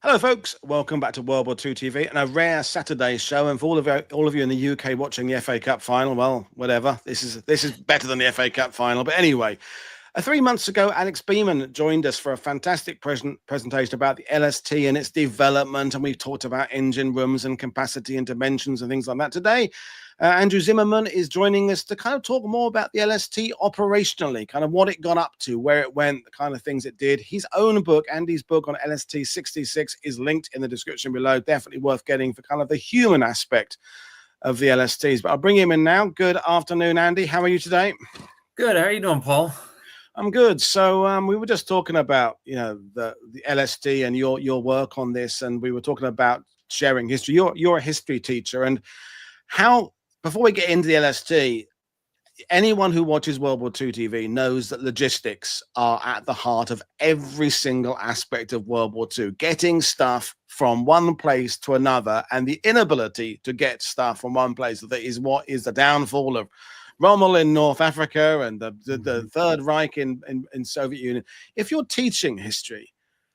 Hello, folks. Welcome back to World War II TV and a rare Saturday show. And for all of you in the UK watching the FA Cup final, well, whatever. This is better than the FA Cup final. But anyway, 3 months ago, Alex Beeman joined us for a fantastic presentation about the LST and its development. And we talked about engine rooms and capacity and dimensions and things like that. Today, Andrew Zimmerman is joining us to kind of talk more about the LST operationally, kind of what it got up to, where it went, the kind of things it did. His own book, Andy's book on LST 66, is linked in the description below. Definitely worth getting for kind of the human aspect of the LSTs. But I'll bring him in now. Good afternoon, Andy. How are you today? Good. How are you doing, Paul? I'm good. So we were just talking about, the LST and your work on this, and we were talking about sharing history. You're a history teacher, and how, before we get into the LST, anyone who watches World War II TV knows that logistics are at the heart of every single aspect of World War II. Getting stuff from one place to another, and the inability to get stuff from one place, that is what is the downfall of Rommel in North Africa and the Third Reich in Soviet Union. If you're teaching history,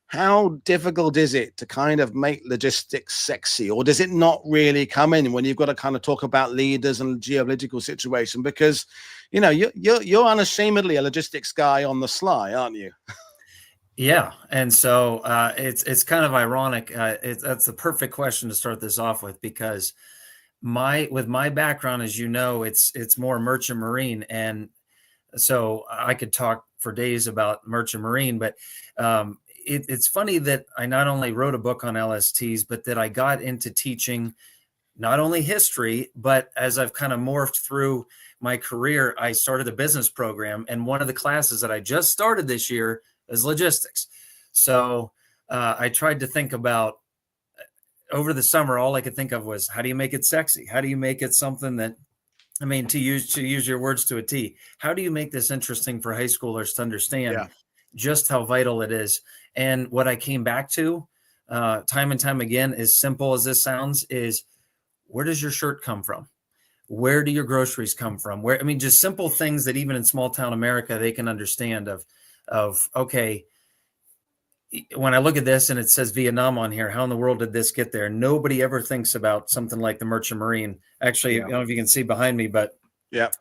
how difficult is it to kind of make logistics sexy, or does it not really come in when you've got to kind of talk about leaders and geopolitical situation? Because you're unashamedly a logistics guy on the sly, aren't you? Yeah, and so it's kind of ironic. That's the perfect question to start this off with, because with my background, as you know, it's more merchant marine, and so I could talk for days about merchant marine, but it's funny that I not only wrote a book on LSTs, but that I got into teaching not only history, but as I've kind of morphed through my career, I started a business program. And one of the classes that I just started this year is logistics. So I tried to think about, over the summer, all I could think of was, how do you make it sexy? How do you make it something that, I mean, to use your words to a T, how do you make this interesting for high schoolers to understand just how vital it is? And what I came back to time and time again, as simple as this sounds, is, where does your shirt come from? Where do your groceries come from? Just simple things that even in small town America, they can understand of, okay, when I look at this and it says Vietnam on here, how in the world did this get there? Nobody ever thinks about something like the Merchant Marine. Actually, I don't know if you can see behind me, but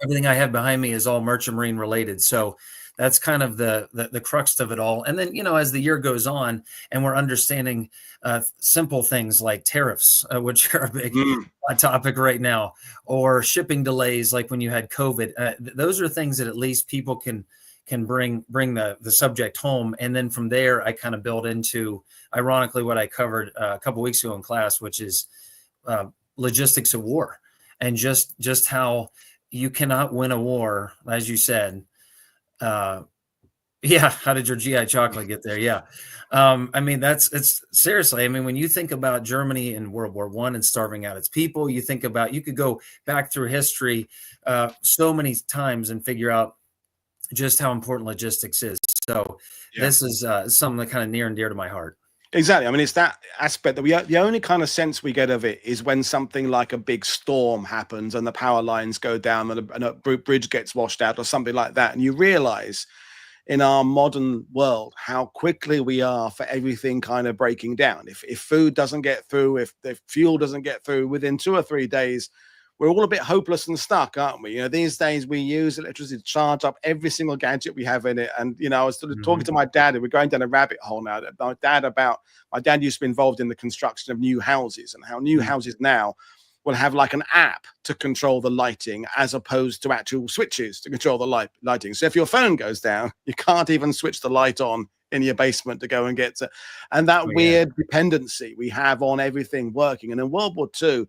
everything I have behind me is all Merchant Marine related. So that's kind of the crux of it all. And then, as the year goes on and we're understanding simple things like tariffs, which are a big topic right now, or shipping delays, like when you had COVID, those are things that at least people can bring the subject home. And then from there, I kind of build into, ironically, what I covered a couple of weeks ago in class, which is logistics of war, and just how you cannot win a war, as you said. How did your GI chocolate get there? It's seriously, when you think about Germany in World War I and starving out its people, you could go back through history so many times and figure out just how important logistics is. So this is something that kind of near and dear to my heart. Exactly. It's that aspect that the only kind of sense we get of it is when something like a big storm happens and the power lines go down and a bridge gets washed out or something like that. And you realize in our modern world how quickly we are for everything kind of breaking down. If food doesn't get through, if the fuel doesn't get through within 2 or 3 days, we're all a bit hopeless and stuck, aren't we? These days we use electricity to charge up every single gadget we have in it. And, I was sort of talking to my dad, and we're going down a rabbit hole now. My dad used to be involved in the construction of new houses, and how new houses now will have like an app to control the lighting as opposed to actual switches to control the lighting. So if your phone goes down, you can't even switch the light on in your basement to go and get to, and that weird dependency we have on everything working. And in World War II,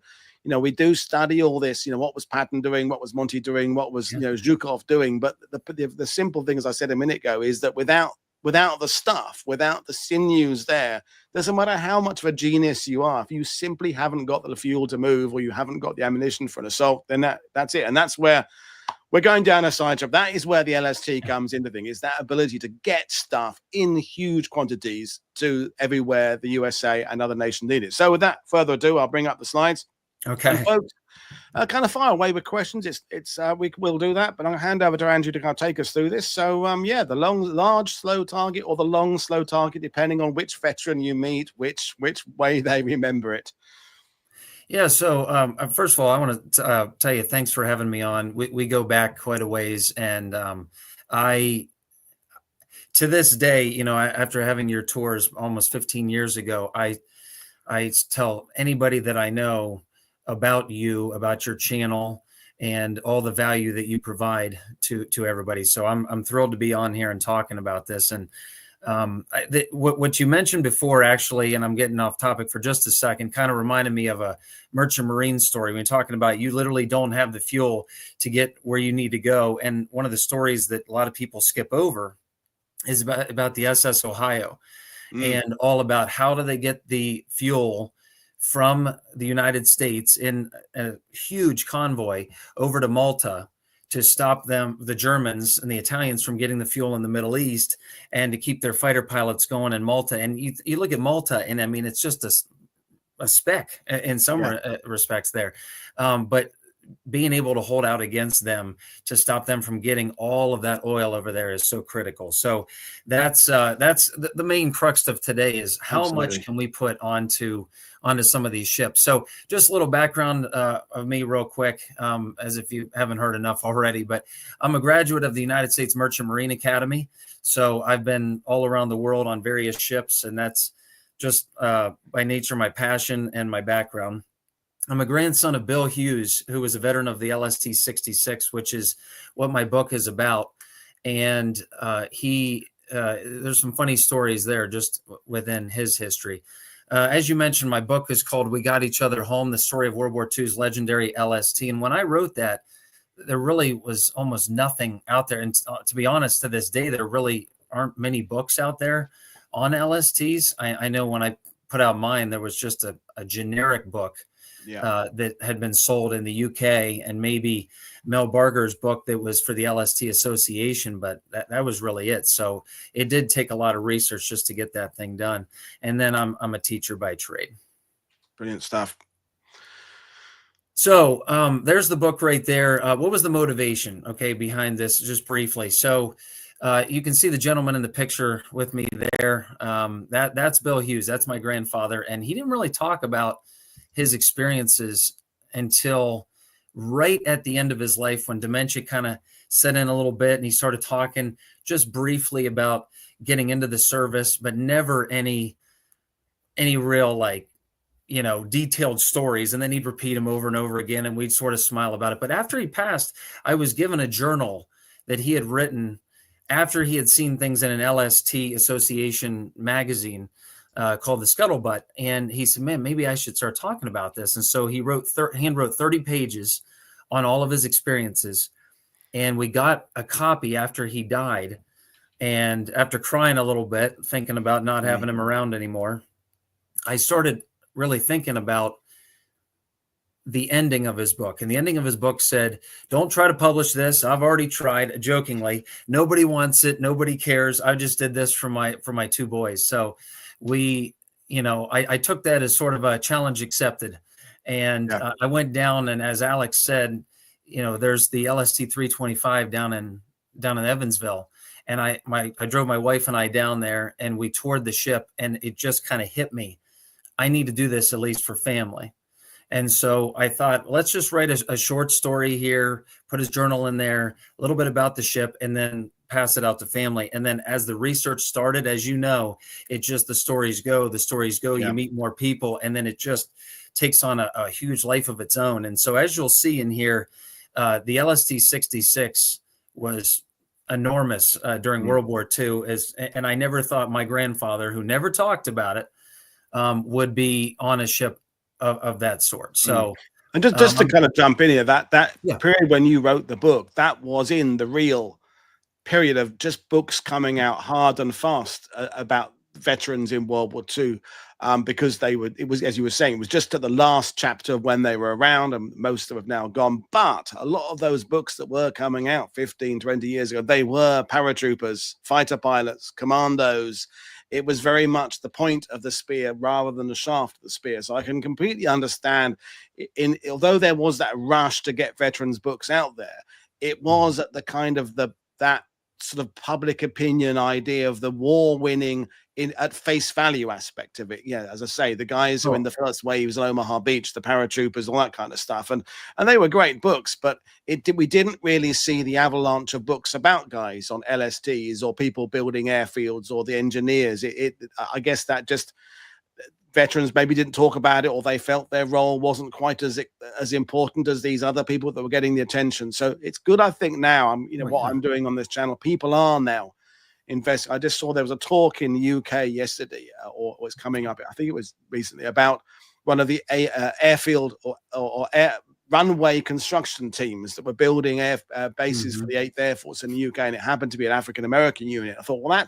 we do study all this, what was Patton doing, what was Monty doing, what was, Zhukov doing. But the simple thing, as I said a minute ago, is that without the stuff, without the sinews there, doesn't matter how much of a genius you are, if you simply haven't got the fuel to move, or you haven't got the ammunition for an assault, then that's it. And that's where we're going down a side track. That is where the LST comes into thing, is that ability to get stuff in huge quantities to everywhere the USA and other nations need it. So with that further ado, I'll bring up the slides. And Okay. folks, kind of fire away with questions. We will do that, but I'm gonna hand over to Andrew to kind of take us through this. So yeah, the large slow target, or the long slow target, depending on which veteran you meet, which way they remember it. Yeah. So first of all, I want to tell you thanks for having me on. We go back quite a ways, and I to this day, you know, after having your tours almost 15 years ago, I tell anybody that I know about you, about your channel, and all the value that you provide to everybody. So I'm thrilled to be on here and talking about this. And what you mentioned before, actually, and I'm getting off topic for just a second, kind of reminded me of a merchant marine story. When you're talking about you literally don't have the fuel to get where you need to go. And one of the stories that a lot of people skip over is about the SS Ohio. And all about how do they get the fuel from the United States in a huge convoy over to Malta to stop them, the Germans and the Italians, from getting the fuel in the Middle East, and to keep their fighter pilots going in Malta. And you look at Malta, and I mean, it's just a speck in some respects there. But being able to hold out against them to stop them from getting all of that oil over there is so critical. So that's the main crux of today, is how much can we put onto some of these ships. So just a little background of me real quick, as if you haven't heard enough already, but I'm a graduate of the United States Merchant Marine Academy. So I've been all around the world on various ships, and that's just by nature my passion and my background. I'm a grandson of Bill Hughes, who was a veteran of the LST-66, which is what my book is about. And there's some funny stories there just within his history. As you mentioned, my book is called We Got Each Other Home, the story of World War II's legendary LST. And when I wrote that, there really was almost nothing out there. And to be honest, to this day, there really aren't many books out there on LSTs. I know when I put out mine, there was just a generic book that had been sold in the UK, and maybe Mel Barger's book that was for the LST Association, but that was really it. So it did take a lot of research just to get that thing done. And then I'm a teacher by trade. Brilliant stuff. So there's the book right there. What was the motivation, behind this, just briefly? So you can see the gentleman in the picture with me there. That's Bill Hughes. That's my grandfather. And he didn't really talk about his experiences until right at the end of his life, when dementia kind of set in a little bit, and he started talking just briefly about getting into the service, but never any real, like, you know, detailed stories. And then he'd repeat them over and over again, and we'd sort of smile about it. But after he passed, I was given a journal that he had written after he had seen things in an LST Association magazine called The Scuttlebutt. And he said, man, maybe I should start talking about this. And so he handwrote 30 pages on all of his experiences. And we got a copy after he died. And after crying a little bit, thinking about not having him around anymore, I started really thinking about the ending of his book. And the ending of his book said, don't try to publish this. I've already tried, jokingly. Nobody wants it. Nobody cares. I just did this for my two boys. So I took that as sort of a challenge accepted. And I went down, and as Alex said, you know, there's the LST 325 down in Evansville. And I drove my wife and I down there, and we toured the ship, and it just kind of hit me. I need to do this at least for family. And so I thought, let's just write a short story here, put his journal in there, a little bit about the ship, and then pass it out to family. And then as the research started, as you know, it just, the stories go, you meet more people, and then it just takes on a huge life of its own. And so as you'll see in here, the LST 66 was enormous during World War II. And I never thought my grandfather, who never talked about it, would be on a ship of that sort. So, and just to kind of jump in here, that period when you wrote the book, that was in the real period of just books coming out hard and fast about veterans in World War II, because it was, as you were saying, it was just at the last chapter of when they were around, and most of them have now gone. But a lot of those books that were coming out 15, 20 years ago, they were paratroopers, fighter pilots, commandos. it was very much the point of the spear rather than the shaft of the spear. So I can completely understand, although there was that rush to get veterans books out there, it was at the kind of that sort of public opinion idea of the war winning at face value aspect of it. Yeah, as I say, the guys who in the first waves on Omaha Beach, the paratroopers, all that kind of stuff, and they were great books, but we didn't really see the avalanche of books about guys on LSTs or people building airfields or the engineers. I guess that just veterans maybe didn't talk about it, or they felt their role wasn't quite as important as these other people that were getting the attention. So it's good, I think, now I'm doing on this channel, people are now investing. I just saw there was a talk in the UK yesterday, or it's coming up, I think it was recently, about one of the airfield or air runway construction teams that were building bases for the 8th Air Force in the UK, and it happened to be an African-American unit. I thought, well,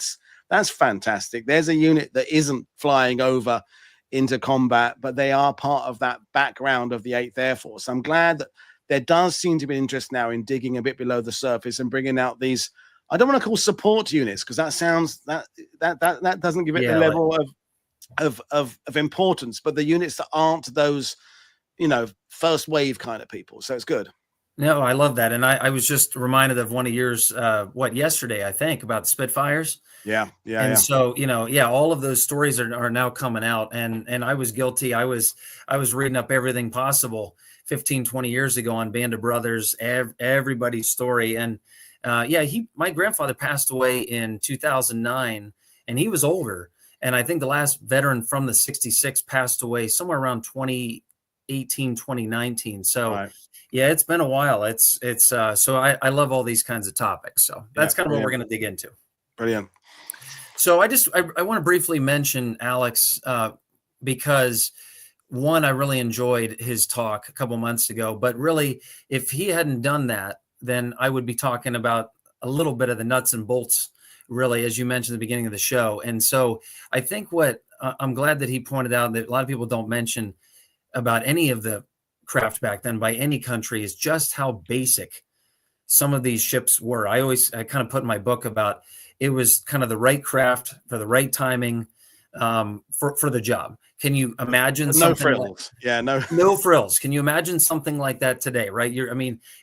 that's fantastic. There's a unit that isn't flying over into combat, but they are part of that background of the 8th Air Force. I'm glad that there does seem to be interest now in digging a bit below the surface and bringing out these, I don't want to call support units, because that sounds that doesn't give it the level of importance, but the units that aren't those, first wave kind of people. So it's good. No, I love that. And I was just reminded of one of yours, yesterday, I think, about the Spitfires. Yeah. So, all of those stories are now coming out, and I was guilty. I was reading up everything possible 15, 20 years ago on Band of Brothers, everybody's story. And my grandfather passed away in 2009, and he was older. And I think the last veteran from the 66 passed away somewhere around 2018, 2019. So right. Yeah, it's been a while. So I love all these kinds of topics. So that's kind of what we're going to dig into. Brilliant. So I want to briefly mention Alex, because one, I really enjoyed his talk a couple months ago, but really if he hadn't done that, then I would be talking about a little bit of the nuts and bolts, really, as you mentioned at the beginning of the show. And so I think what I'm glad that he pointed out that a lot of people don't mention about any of the craft back then by any country is just how basic some of these ships were. I kind of put in my book about it was kind of the right craft for the right timing, for the job. Can you imagine no frills? No frills. Can you imagine something like that today? Right.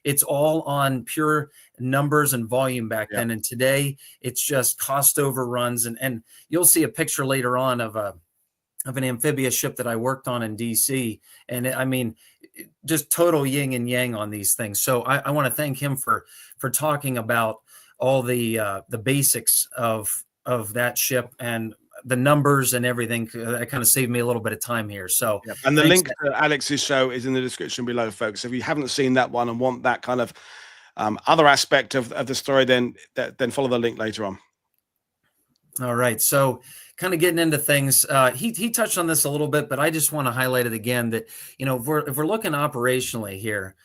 It's all on pure numbers and volume back then. And today it's just cost overruns. And you'll see a picture later on of an amphibious ship that I worked on in DC. And just total yin and yang on these things. So I want to thank him for talking about all the basics of that ship and the numbers and everything. That kind of saved me a little bit of time here. So, and the link to Alex's show is in the description below, folks. If you haven't seen that one and want that kind of other aspect of the story, then follow the link later on. All right. So kind of getting into things, he touched on this a little bit, but I just want to highlight it again that, if we're looking operationally here,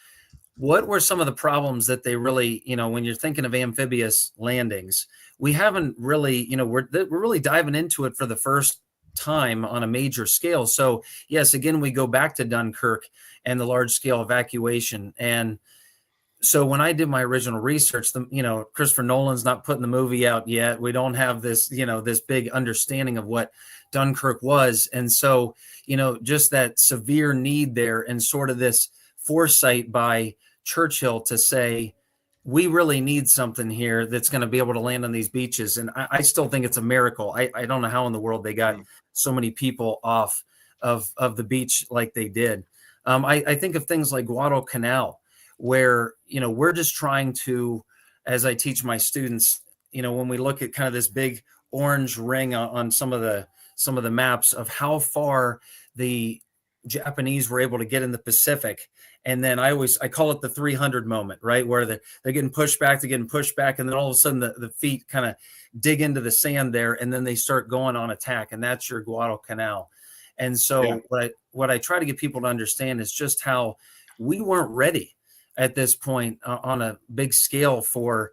what were some of the problems that they really, when you're thinking of amphibious landings, we haven't really, we're really diving into it for the first time on a major scale. So yes, again, we go back to Dunkirk and the large scale evacuation. And so when I did my original research, Christopher Nolan's not putting the movie out yet. We don't have this, this big understanding of what Dunkirk was. And so, just that severe need there and sort of this foresight by Churchill to say, we really need something here that's going to be able to land on these beaches. And I still think it's a miracle. I don't know how in the world they got so many people off of the beach like they did. I think of things like Guadalcanal, where, we're just trying to, as I teach my students, when we look at kind of this big orange ring on some of the maps of how far the Japanese were able to get in the Pacific. And then I call it the 300 moment, right? Where they're getting pushed back, and then all of a sudden the feet kind of dig into the sand there, and then they start going on attack. And that's your Guadalcanal. And so what I try to get people to understand is just how we weren't ready at this point on a big scale for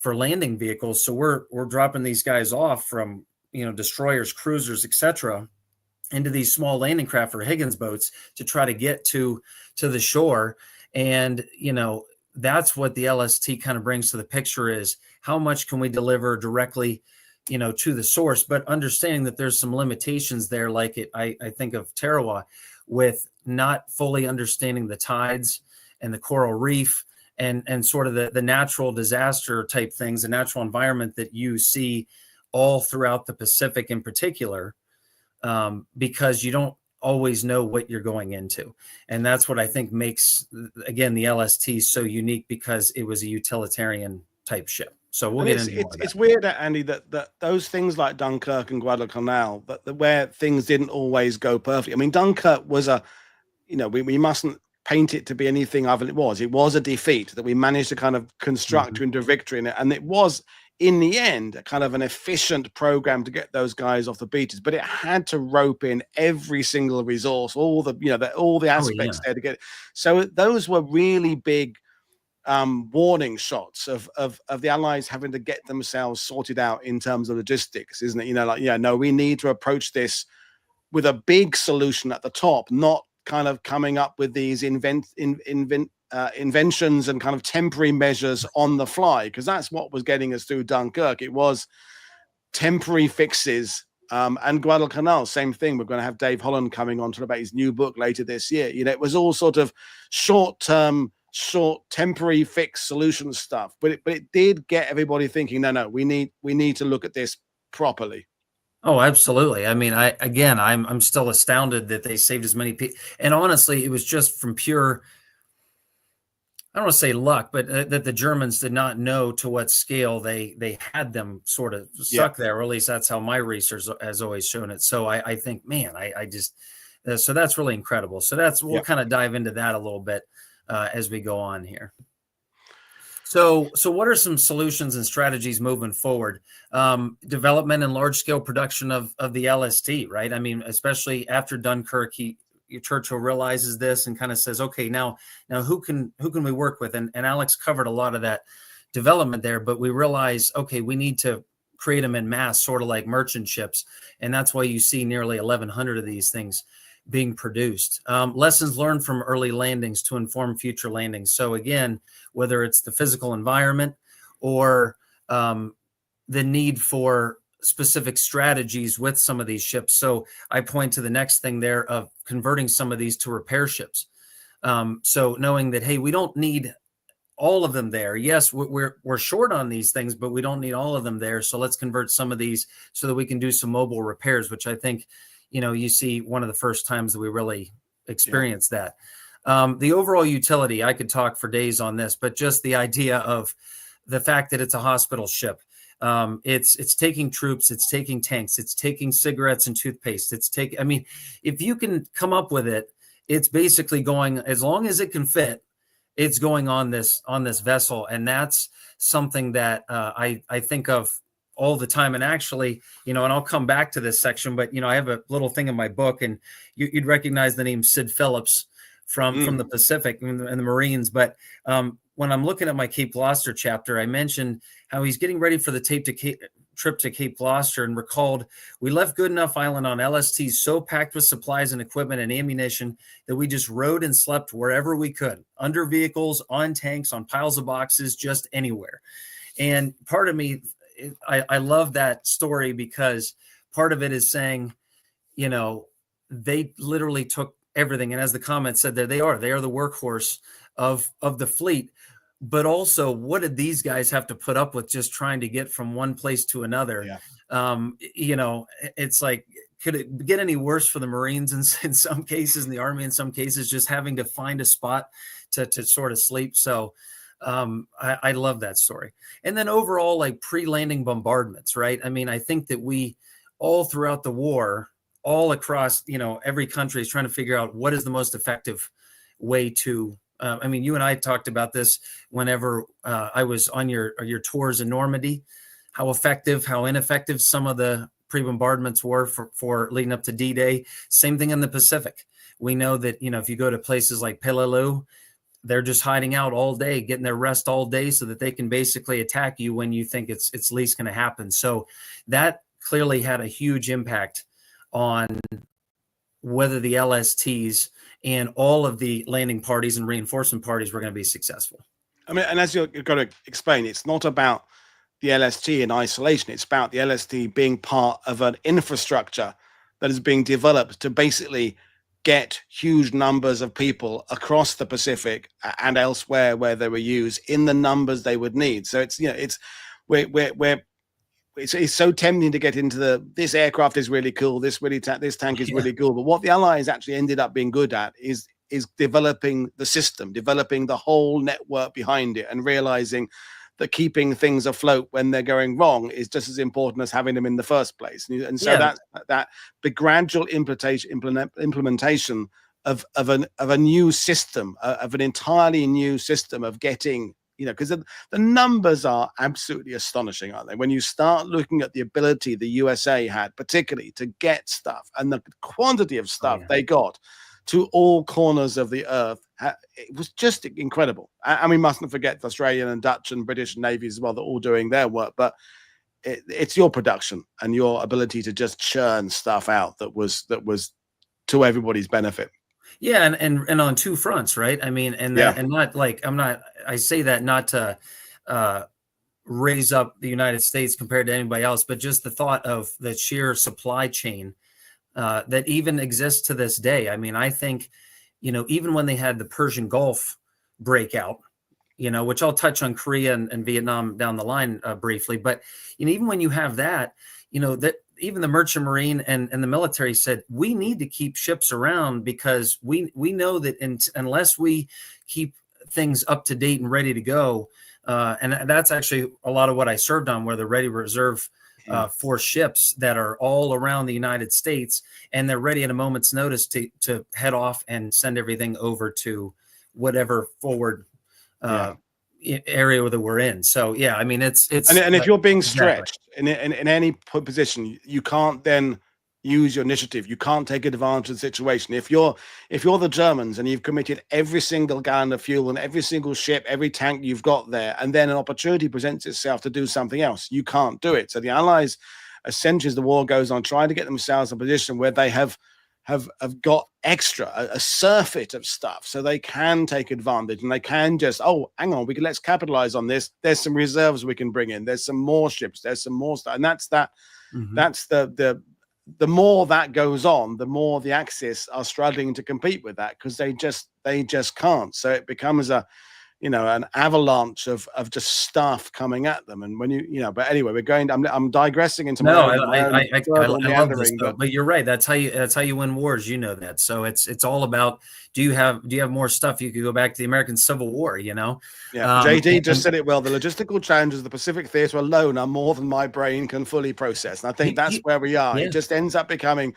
landing vehicles. So we're dropping these guys off from, destroyers, cruisers, etc., into these small landing craft or Higgins boats to try to get to the shore. And, that's what the LST kind of brings to the picture is how much can we deliver directly to the source, but understanding that there's some limitations there, like I think of Tarawa, with not fully understanding the tides and the coral reef and sort of the natural disaster type things, the natural environment that you see all throughout the Pacific in particular, because you don't always know what you're going into. And that's what I think makes, again, the LST so unique, because it was a utilitarian type ship. So we'll get into more of that. It's weird, Andy, that those things like Dunkirk and Guadalcanal, that where things didn't always go perfectly. I mean, Dunkirk was we mustn't paint it to be anything other than it was. It was a defeat that we managed to kind of construct into victory in it. And it was, in the end, a kind of an efficient program to get those guys off the beaches, but it had to rope in every single resource, all the aspects there to get it. So those were really big warning shots of the Allies having to get themselves sorted out in terms of logistics, isn't it? No, we need to approach this with a big solution at the top, not kind of coming up with these inventions and kind of temporary measures on the fly, because that's what was getting us through Dunkirk. It was temporary fixes. And Guadalcanal, same thing. We're going to have Dave Holland coming on to about his new book later this year. It was all sort of short-term, temporary fix solution stuff, but it did get everybody thinking, no, we need to look at this properly. Oh, absolutely. I mean, I'm still astounded that they saved as many people. And honestly, it was just from pure, I don't want to say luck, but that the Germans did not know to what scale they had them sort of stuck there, or at least that's how my research has always shown it. So I think, man, I just, so that's really incredible. So we'll kind of dive into that a little bit as we go on here. So what are some solutions and strategies moving forward? Development and large-scale production of the LST, right? I mean, especially after Dunkirk, Churchill realizes this and kind of says, okay, now who can we work with? And Alex covered a lot of that development there, but we realize, okay, we need to create them in mass, sort of like merchant ships. And that's why you see nearly 1,100 of these things being produced. Lessons learned from early landings to inform future landings. So again, whether it's the physical environment or the need for specific strategies with some of these ships. So I point to the next thing there of converting some of these to repair ships. So knowing that, hey, we don't need all of them there. Yes, we're short on these things, but we don't need all of them there. So let's convert some of these so that we can do some mobile repairs, which I think, you see one of the first times that we really experienced that. The overall utility, I could talk for days on this, but just the idea of the fact that it's a hospital ship. It's taking troops, it's taking tanks, it's taking cigarettes and toothpaste. If you can come up with it, it's basically going, as long as it can fit, it's going on this vessel. And that's something that I think of all the time. And actually, and I'll come back to this section, but, I have a little thing in my book, and you'd recognize the name Sid Phillips from the Pacific and the Marines. But when I'm looking at my Cape Gloucester chapter, I mentioned how he's getting ready for the trip to Cape Gloucester and recalled, we left Goodenough Island on LSTs so packed with supplies and equipment and ammunition that we just rode and slept wherever we could, under vehicles, on tanks, on piles of boxes, just anywhere. And part of me, I love that story, because part of it is saying, they literally took everything. And as the comment said there, they are the workhorse of the fleet. But also, what did these guys have to put up with just trying to get from one place to another? Yeah. It's like, could it get any worse for the Marines in some cases, in the Army in some cases, just having to find a spot to sort of sleep? So I love that story. And then overall, like pre-landing bombardments, right? I mean, I think that we all throughout the war, all across, every country is trying to figure out what is the most effective way to, you and I talked about this whenever I was on your tours in Normandy, how effective, how ineffective some of the pre-bombardments were for leading up to D-Day. Same thing in the Pacific. We know that, if you go to places like Peleliu, they're just hiding out all day, getting their rest all day so that they can basically attack you when you think it's least going to happen. So that clearly had a huge impact on whether the LSTs and all of the landing parties and reinforcement parties were going to be successful. I mean, and as you're going to explain, it's not about the LST in isolation. It's about the LST being part of an infrastructure that is being developed to basically get huge numbers of people across the Pacific and elsewhere where they were used in the numbers they would need. So it's, it's so tempting to get into this aircraft is really cool, this tank is really cool, but what the Allies actually ended up being good at is developing the system, developing the whole network behind it, and realizing that keeping things afloat when they're going wrong is just as important as having them in the first place. And so that the gradual implementation of a new system, of an entirely new system of getting, because the numbers are absolutely astonishing, aren't they? When you start looking at the ability the USA had, particularly to get stuff and the quantity of stuff they got to all corners of the earth, it was just incredible. And we mustn't forget the Australian and Dutch and British navies as well, that are all doing their work. But it's your production and your ability to just churn stuff out that was to everybody's benefit. Yeah, and on two fronts, right? I mean, and not like I say that not to raise up the United States compared to anybody else, but just the thought of the sheer supply chain that even exists to this day. I mean, I think, even when they had the Persian Gulf breakout, which I'll touch on Korea and Vietnam down the line briefly, but even when you have that, that even the merchant marine and the military said, we need to keep ships around, because we know that unless we keep things up to date and ready to go, and that's actually a lot of what I served on, where the ready reserve for ships that are all around the United States, and they're ready at a moment's notice to head off and send everything over to whatever forward area that we're in. So yeah, I mean, it's and if you're being stretched in any position, you can't then use your initiative. You can't take advantage of the situation. If you're the Germans and you've committed every single gallon of fuel and every single ship, every tank you've got there, and then an opportunity presents itself to do something else, you can't do it. So the Allies, essentially, as the war goes on, trying to get themselves in a position where they have got extra, a surfeit of stuff, so they can take advantage, and they can just, hang on, let's capitalize on this. There's some reserves we can bring in. There's some more ships. There's some more stuff, and that's the more that goes on, the more the Axis are struggling to compete with that, because they just can't. So it becomes an avalanche of just stuff coming at them. And when but anyway, I'm digressing into I love this, but you're right. That's how you win wars. That. So it's all about, do you have more stuff? You could go back to the American Civil War, JD just said it well. The logistical challenges of the Pacific theater alone are more than my brain can fully process. And I think that's where we are. It just ends up becoming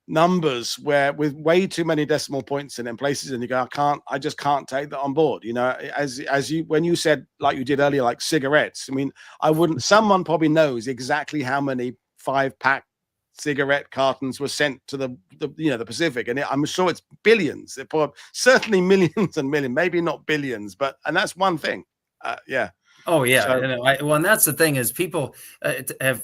numbers where, with way too many decimal points in places, and you go, I just can't take that on board. When you said, like you did earlier, like cigarettes, I mean, someone probably knows exactly how many 5-pack cigarette cartons were sent to the Pacific, and I'm sure it's billions. It probably, certainly millions and millions, maybe not billions, and that's one thing. Oh yeah. So, and that's the thing, is people have,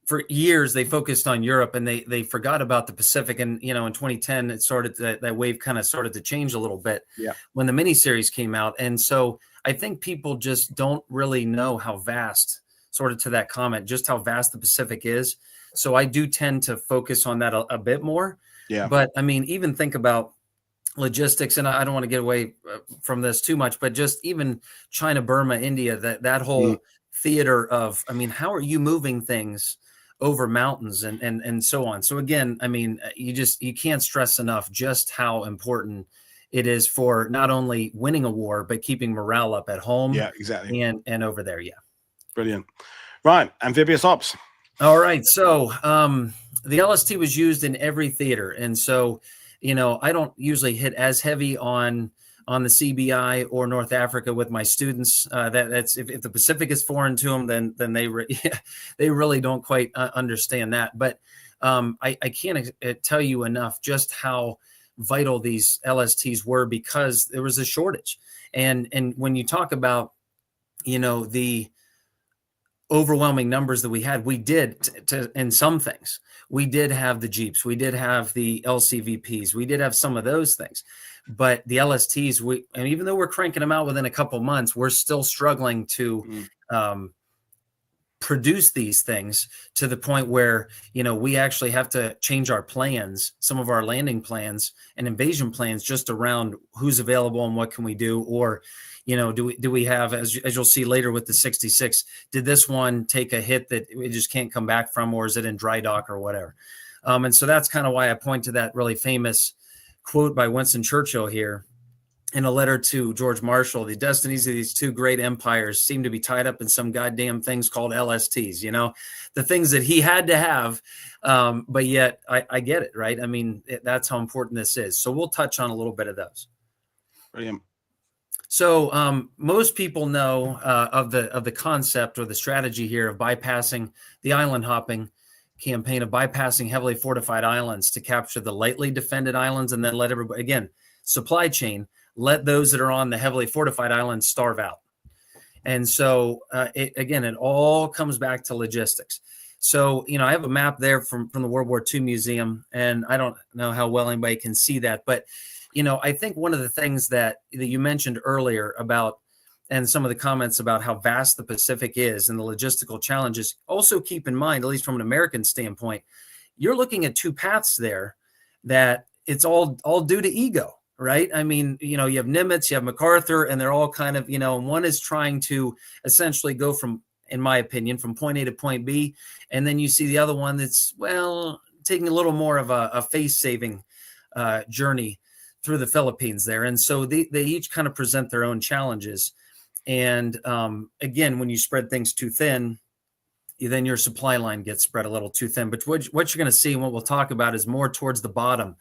for years, they focused on Europe, and they forgot about the Pacific. And, in 2010, it started, that wave kind of started to change a little bit when the miniseries came out. And so I think people just don't really know how vast, sort of to that comment, just how vast the Pacific is. So I do tend to focus on that a bit more. Yeah. But I mean, even think about logistics, and I don't want to get away from this too much, but just even China, Burma, India, that whole theater of, I mean, how are you moving things over mountains and so on. So again, I mean, you can't stress enough just how important it is for not only winning a war, but keeping morale up at home. Yeah, exactly. And over there. Yeah. Brilliant. Right. Amphibious ops. All right. So the LST was used in every theater. And so, I don't usually hit as heavy on the CBI or North Africa with my students. That's if the Pacific is foreign to them, then they really don't quite understand that. But I can't tell you enough just how vital these LSTs were, because there was a shortage. And when you talk about, the overwhelming numbers that we had, we did in some things. We did have the Jeeps, we did have the LCVPs, we did have some of those things. But the LSTs, and even though we're cranking them out within a couple months, we're still struggling to produce these things to the point where, we actually have to change our plans, some of our landing plans and invasion plans, just around who's available and what can we do. Or, do we have, as you'll see later with the 66, did this one take a hit that we just can't come back from, or is it in dry dock or whatever? And so that's kind of why I point to that really famous quote by Winston Churchill here in a letter to George Marshall: the destinies of these two great empires seem to be tied up in some goddamn things called LSTs, the things that he had to have. But yet I get it, right? I mean, that's how important this is. So we'll touch on a little bit of those. Brilliant. So most people know of the concept or the strategy here of bypassing the island hopping campaign, of bypassing heavily fortified islands to capture the lightly defended islands, and then let everybody, again, supply chain, let those that are on the heavily fortified islands starve out. And so, it all comes back to logistics. So, I have a map there from the World War II Museum, and I don't know how well anybody can see that. But, I think one of the things that you mentioned earlier about, and some of the comments about how vast the Pacific is and the logistical challenges, also keep in mind, at least from an American standpoint, you're looking at two paths there that it's all due to ego. Right. I mean, you have Nimitz, you have MacArthur, and they're all kind of, one is trying to essentially go from, in my opinion, from point A to point B. And then you see the other one that's, taking a little more of a face-saving journey through the Philippines there. And so they each kind of present their own challenges. And again, when you spread things too thin, then your supply line gets spread a little too thin. But what you're going to see and what we'll talk about is more towards the bottom.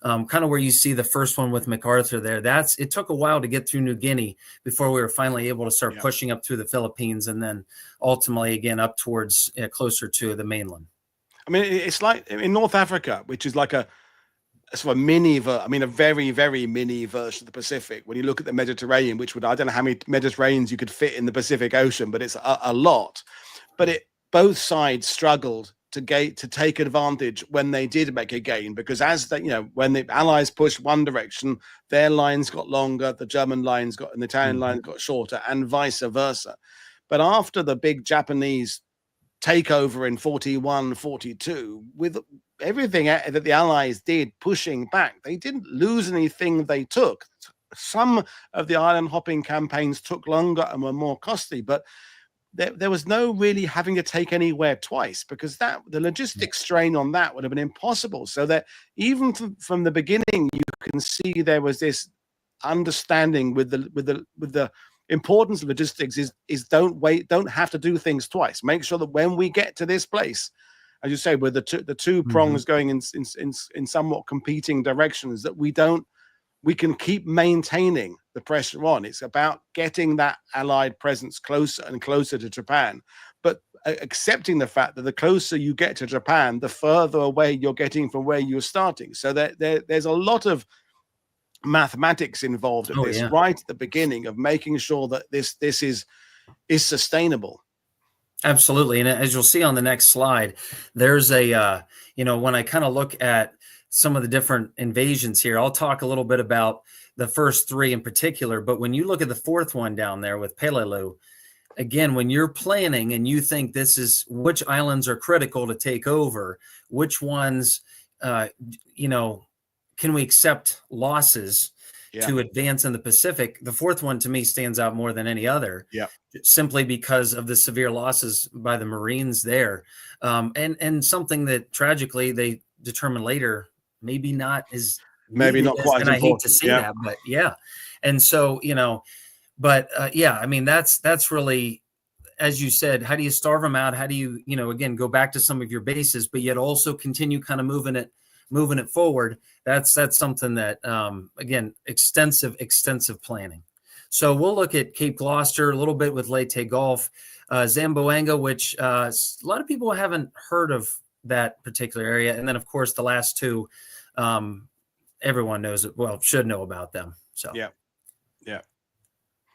Kind of where you see the first one with MacArthur there. It took a while to get through New Guinea before we were finally able to start pushing up through the Philippines, and then ultimately again up towards closer to the mainland. I mean, it's like in North Africa, which is like a sort of a very, very mini version of the Pacific. When you look at the Mediterranean, which I don't know how many Mediterraneans you could fit in the Pacific Ocean, but it's a lot. But both sides struggled to take advantage when they did make a gain, because when the Allies pushed one direction, their lines got longer, the German lines and the Italian lines got shorter, and vice versa. But after the big Japanese takeover in 41, 42, with everything that the Allies did pushing back, they didn't lose anything they took. Some of the island hopping campaigns took longer and were more costly, but there was no really having to take anywhere twice, because the logistics strain on that would have been impossible. So that even from the beginning, you can see there was this understanding with the importance of logistics is don't have to do things twice. Make sure that when we get to this place, as you say, with the two prongs going in somewhat competing directions, that we can keep maintaining the pressure on. It's about getting that Allied presence closer and closer to Japan, but accepting the fact that the closer you get to Japan, the further away you're getting from where you're starting. So there's a lot of mathematics involved in this right at the beginning, of making sure that this is sustainable. Absolutely. And as you'll see on the next slide, there's when I kind of look at some of the different invasions here, I'll talk a little bit about the first three in particular. But when you look at the fourth one down there with Peleliu, again, when you're planning and you think this is which islands are critical to take over, which ones, can we accept losses to advance in the Pacific? The fourth one to me stands out more than any other, simply because of the severe losses by the Marines there. And something that tragically they determined later, maybe not quite. And I hate to say that, but And so, I mean, that's really, as you said, how do you starve them out? How do you, again, go back to some of your bases, but yet also continue kind of moving it forward? That's something that, again, extensive planning. So we'll look at Cape Gloucester, a little bit with Leyte Gulf, Zamboanga, which a lot of people haven't heard of that particular area. And then, of course, the last two, everyone knows it, should know about them. So, yeah.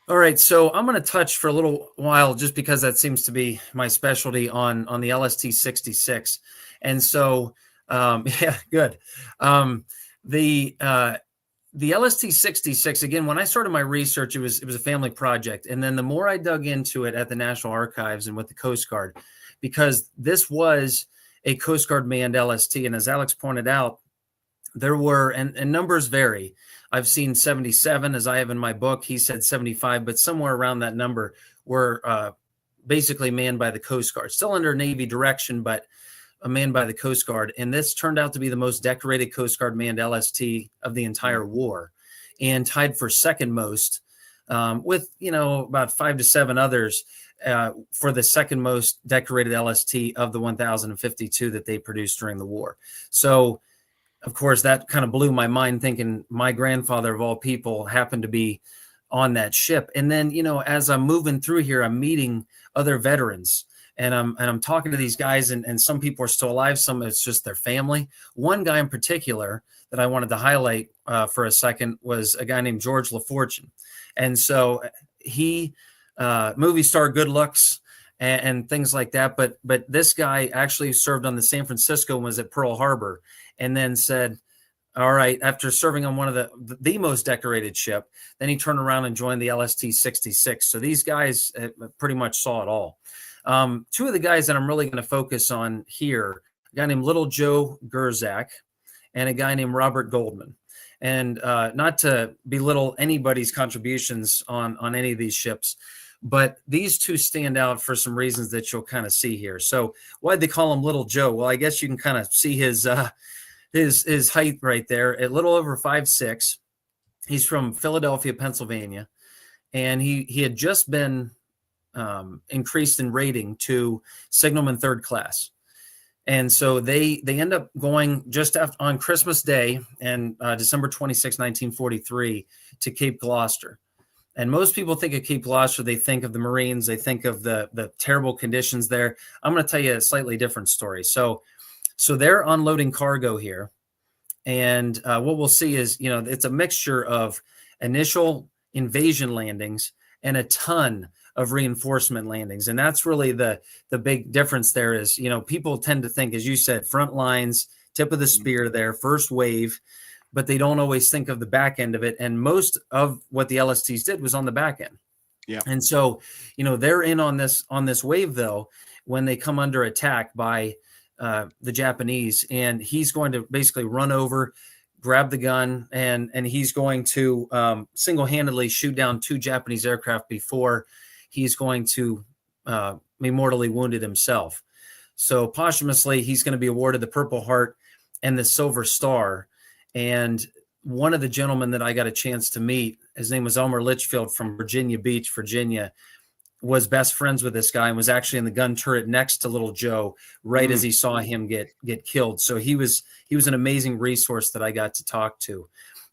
All right. So I'm going to touch for a little while, just because that seems to be my specialty, on the LST 66. And so, good. the LST-66, again, when I started my research, it was a family project. And then the more I dug into it at the National Archives and with the Coast Guard, because this was a Coast Guard manned LST. And as Alex pointed out, there were, and numbers vary. I've seen 77, as I have in my book. He said 75, but somewhere around that number were basically manned by the Coast Guard, still under Navy direction, but manned by the Coast Guard. And this turned out to be the most decorated Coast Guard manned LST of the entire war, and tied for second most with, about 5 to 7 others for the second most decorated LST of the 1,052 that they produced during the war. So, of course, that kind of blew my mind, thinking my grandfather of all people happened to be on that ship. And then, as I'm moving through here, I'm meeting other veterans, and I'm talking to these guys, and some people are still alive. Some it's just their family. One guy in particular that I wanted to highlight for a second was a guy named George LaFortune. And so he, movie star, good looks and things like that. But this guy actually served on the San Francisco and was at Pearl Harbor, and then said, all right, after serving on one of the most decorated ship, then he turned around and joined the LST-66. So these guys pretty much saw it all. Two of the guys that I'm really going to focus on here, a guy named Little Joe Gerzak and a guy named Robert Goldman. And not to belittle anybody's contributions on any of these ships, but these two stand out for some reasons that you'll kind of see here. So why'd they call him Little Joe? Well, I guess you can kind of see his height right there at little over 5'6". He's from Philadelphia, Pennsylvania, and he had just been increased in rating to signalman 3rd class. And so they end up going just on Christmas Day and December 26, 1943, to Cape Gloucester. And most people think of Cape Gloucester, they think of the Marines, they think of the terrible conditions there. I'm going to tell you a slightly different story. So they're unloading cargo here. And what we'll see is, it's a mixture of initial invasion landings and a ton of reinforcement landings. And that's really the big difference there is, people tend to think, as you said, front lines, tip of the spear there, first wave, but they don't always think of the back end of it. And most of what the LSTs did was on the back end. Yeah. And so, they're in on this wave, though, when they come under attack by the Japanese, and he's going to basically run over, grab the gun, and he's going to single-handedly shoot down 2 Japanese aircraft before he's going to be mortally wounded himself. So posthumously, he's going to be awarded the Purple Heart and the Silver Star. And one of the gentlemen that I got a chance to meet, his name was Elmer Litchfield from Virginia Beach, Virginia, was best friends with this guy and was actually in the gun turret next to Little Joe right as he saw him get killed. So he was an amazing resource that I got to talk to.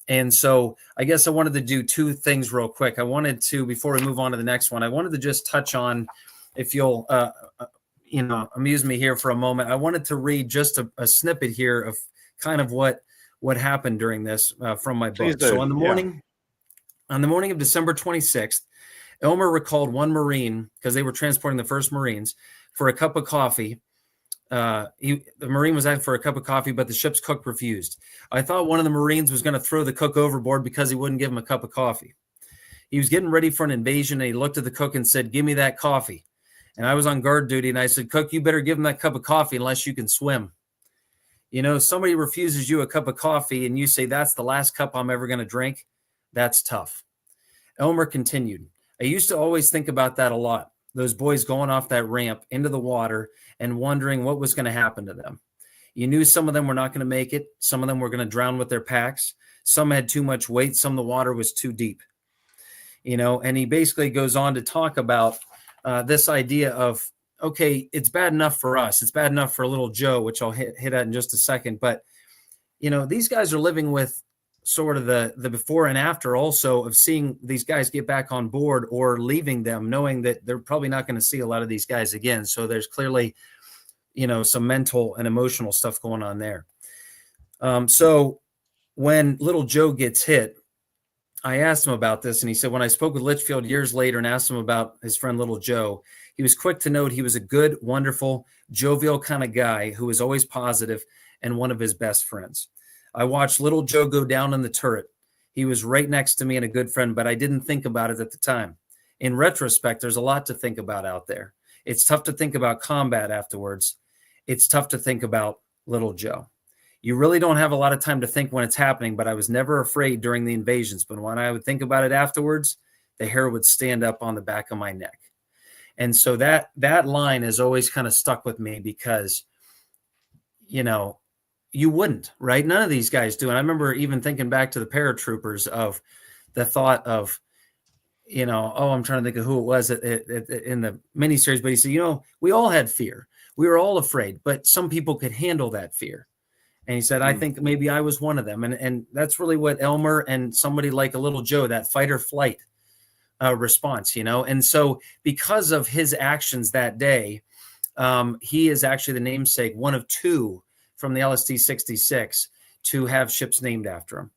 And so I guess I wanted to do 2 things real quick. I wanted to, before we move on to the next one, I wanted to just touch on, if you'll amuse me here for a moment, I wanted to read just a snippet here of kind of what happened during this from my book. So on the morning of December 26th, Elmer recalled one Marine, because they were transporting the first Marines, for a cup of coffee. The Marine was asking for a cup of coffee, but the ship's cook refused. I thought one of the Marines was going to throw the cook overboard because he wouldn't give him a cup of coffee. He was getting ready for an invasion, and he looked at the cook and said, "Give me that coffee." And I was on guard duty, and I said, "Cook, you better give him that cup of coffee unless you can swim." Somebody refuses you a cup of coffee, and you say, "That's the last cup I'm ever going to drink." That's tough. Elmer continued, "I used to always think about that a lot. Those boys going off that ramp into the water and wondering what was going to happen to them. You knew some of them were not going to make it. Some of them were going to drown with their packs. Some had too much weight. Some of the water was too deep." And he basically goes on to talk about this idea of, okay, it's bad enough for us. It's bad enough for Little Joe, which I'll hit at in just a second. But, these guys are living with sort of the before and after also of seeing these guys get back on board or leaving them, knowing that they're probably not going to see a lot of these guys again. So there's clearly, some mental and emotional stuff going on there. So when Little Joe gets hit, I asked him about this, and he said, when I spoke with Litchfield years later and asked him about his friend Little Joe, he was quick to note he was a good, wonderful, jovial kind of guy who was always positive and one of his best friends. I watched Little Joe go down in the turret. He was right next to me and a good friend, but I didn't think about it at the time. In retrospect, there's a lot to think about out there. It's tough to think about combat afterwards. It's tough to think about little Joe. You really don't have a lot of time to think when it's happening, but I was never afraid during the invasions. But when I would think about it afterwards, the hair would stand up on the back of my neck. And so that line has always kind of stuck with me because, you know, you wouldn't, right? None of these guys do. And I remember even thinking back to the paratroopers of the thought of, you know, oh, I'm trying to think of who it was in the miniseries, but he said, you know, we all had fear. We were all afraid, but some people could handle that fear. And he said, I think maybe I was one of them. And that's really what Elmer and somebody like a little Joe, that fight or flight response, you know? And so because of his actions that day, he is actually the namesake, one of two from the LST-66 to have ships named after him.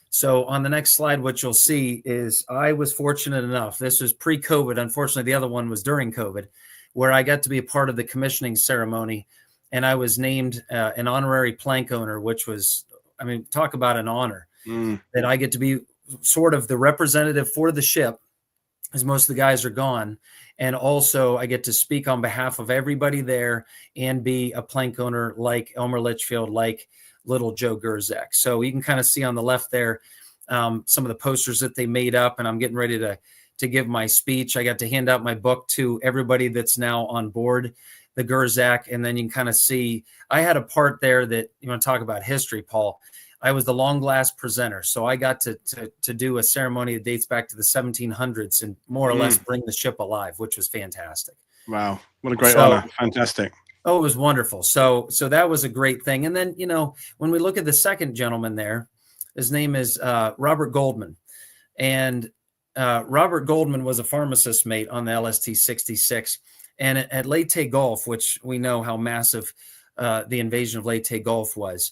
So on the next slide, what you'll see is I was fortunate enough, this was pre-COVID, unfortunately the other one was during COVID, where I got to be a part of the commissioning ceremony, and I was named an honorary plank owner, which was, I mean, talk about an honor, that I get to be sort of the representative for the ship, as most of the guys are gone. And also I get to speak on behalf of everybody there and be a plank owner like Elmer Litchfield, like little Joe Gerzak. So you can kind of see on the left there some of the posters that they made up, and I'm getting ready to give my speech. I got to hand out my book to everybody that's now on board the Gerzak. And then you can kind of see, I had a part there that, you want to talk about history, Paul. I was the long glass presenter. So I got to do a ceremony that dates back to the 1700s and more or less bring the ship alive, which was fantastic. Wow. What a great honor. Fantastic. Oh, it was wonderful. So that was a great thing. And then, you know, when we look at the second gentleman there, his name is Robert Goldman. And Robert Goldman was a pharmacist mate on the LST-66. And at Leyte Gulf, which we know how massive the invasion of Leyte Gulf was.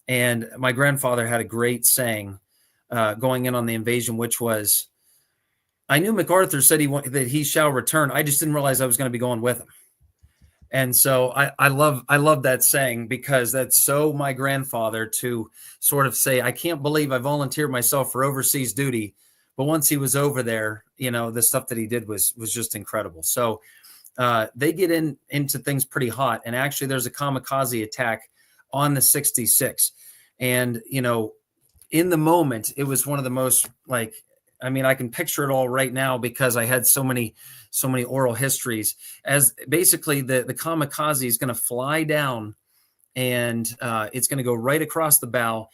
And my grandfather had a great saying going in on the invasion, which was, I knew MacArthur said that he shall return. I just didn't realize I was going to be going with him. And so I love that saying, because that's so my grandfather to sort of say, I can't believe I volunteered myself for overseas duty. But once he was over there, you know, the stuff that he did was just incredible. So they get into things pretty hot. And actually there's a kamikaze attack on the 66. And, you know, in the moment, it was one of the most, like, I mean, I can picture it all right now because I had so many oral histories, as basically the kamikaze is going to fly down and it's going to go right across the bow.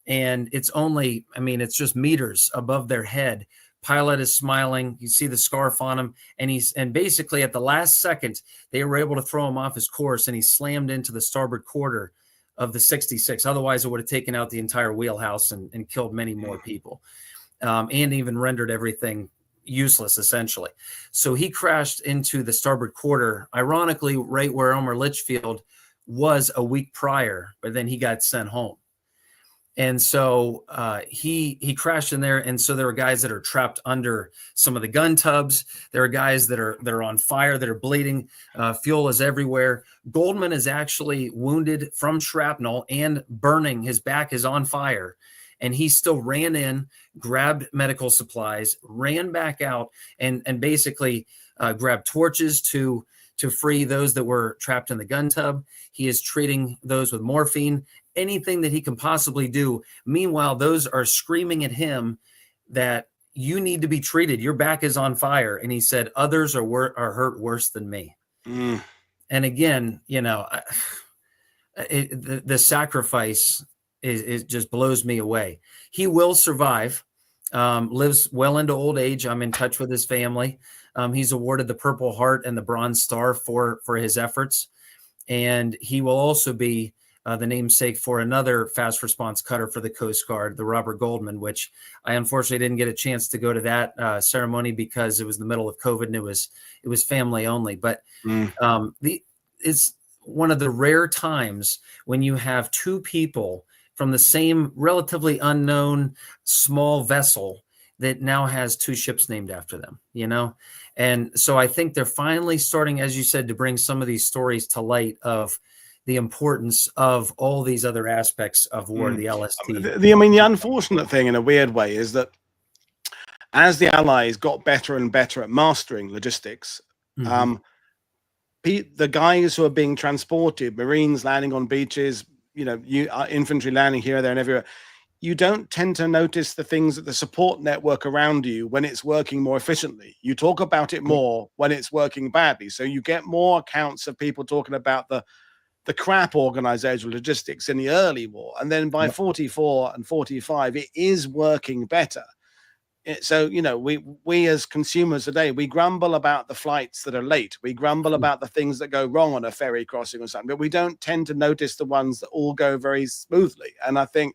And it's only, I mean, it's just meters above their head. Pilot is smiling. You see the scarf on him. And basically at the last second, they were able to throw him off his course, and he slammed into the starboard quarter of the 66. Otherwise, it would have taken out the entire wheelhouse and killed many more people, and even rendered everything useless, essentially. So he crashed into the starboard quarter, ironically, right where Elmer Litchfield was a week prior, but then he got sent home. And so he crashed in there. And so there are guys that are trapped under some of the gun tubs. There are guys that are on fire, that are bleeding. Fuel is everywhere. Goldman is actually wounded from shrapnel and burning. His back is on fire. And he still ran in, grabbed medical supplies, ran back out, and basically grabbed torches to free those that were trapped in the gun tub. He is treating those with morphine, anything that he can possibly do. Meanwhile, those are screaming at him that you need to be treated. Your back is on fire. And he said, others are hurt worse than me. And again, you know, the sacrifice is just blows me away. He will survive, lives well into old age. I'm in touch with his family. He's awarded the Purple Heart and the Bronze Star for his efforts. And he will also be the namesake for another fast response cutter for the Coast Guard, the Robert Goldman, which I unfortunately didn't get a chance to go to that ceremony because it was in the middle of COVID and it was family only. But it's one of the rare times when you have two people from the same relatively unknown small vessel that now has two ships named after them, you know? And so I think they're finally starting, as you said, to bring some of these stories to light of the importance of all these other aspects of war, the LST. I mean, the unfortunate thing in a weird way is that as the Allies got better and better at mastering logistics, the guys who are being transported, Marines landing on beaches, infantry landing here, there, and everywhere, you don't tend to notice the things that the support network around you when it's working more efficiently. You talk about it more when it's working badly. So you get more accounts of people talking about the crap organizational logistics in the early war. And then by 44 and 45, it is working better. So, we as consumers today, we grumble about the flights that are late. We grumble about the things that go wrong on a ferry crossing or something, but we don't tend to notice the ones that all go very smoothly. And I think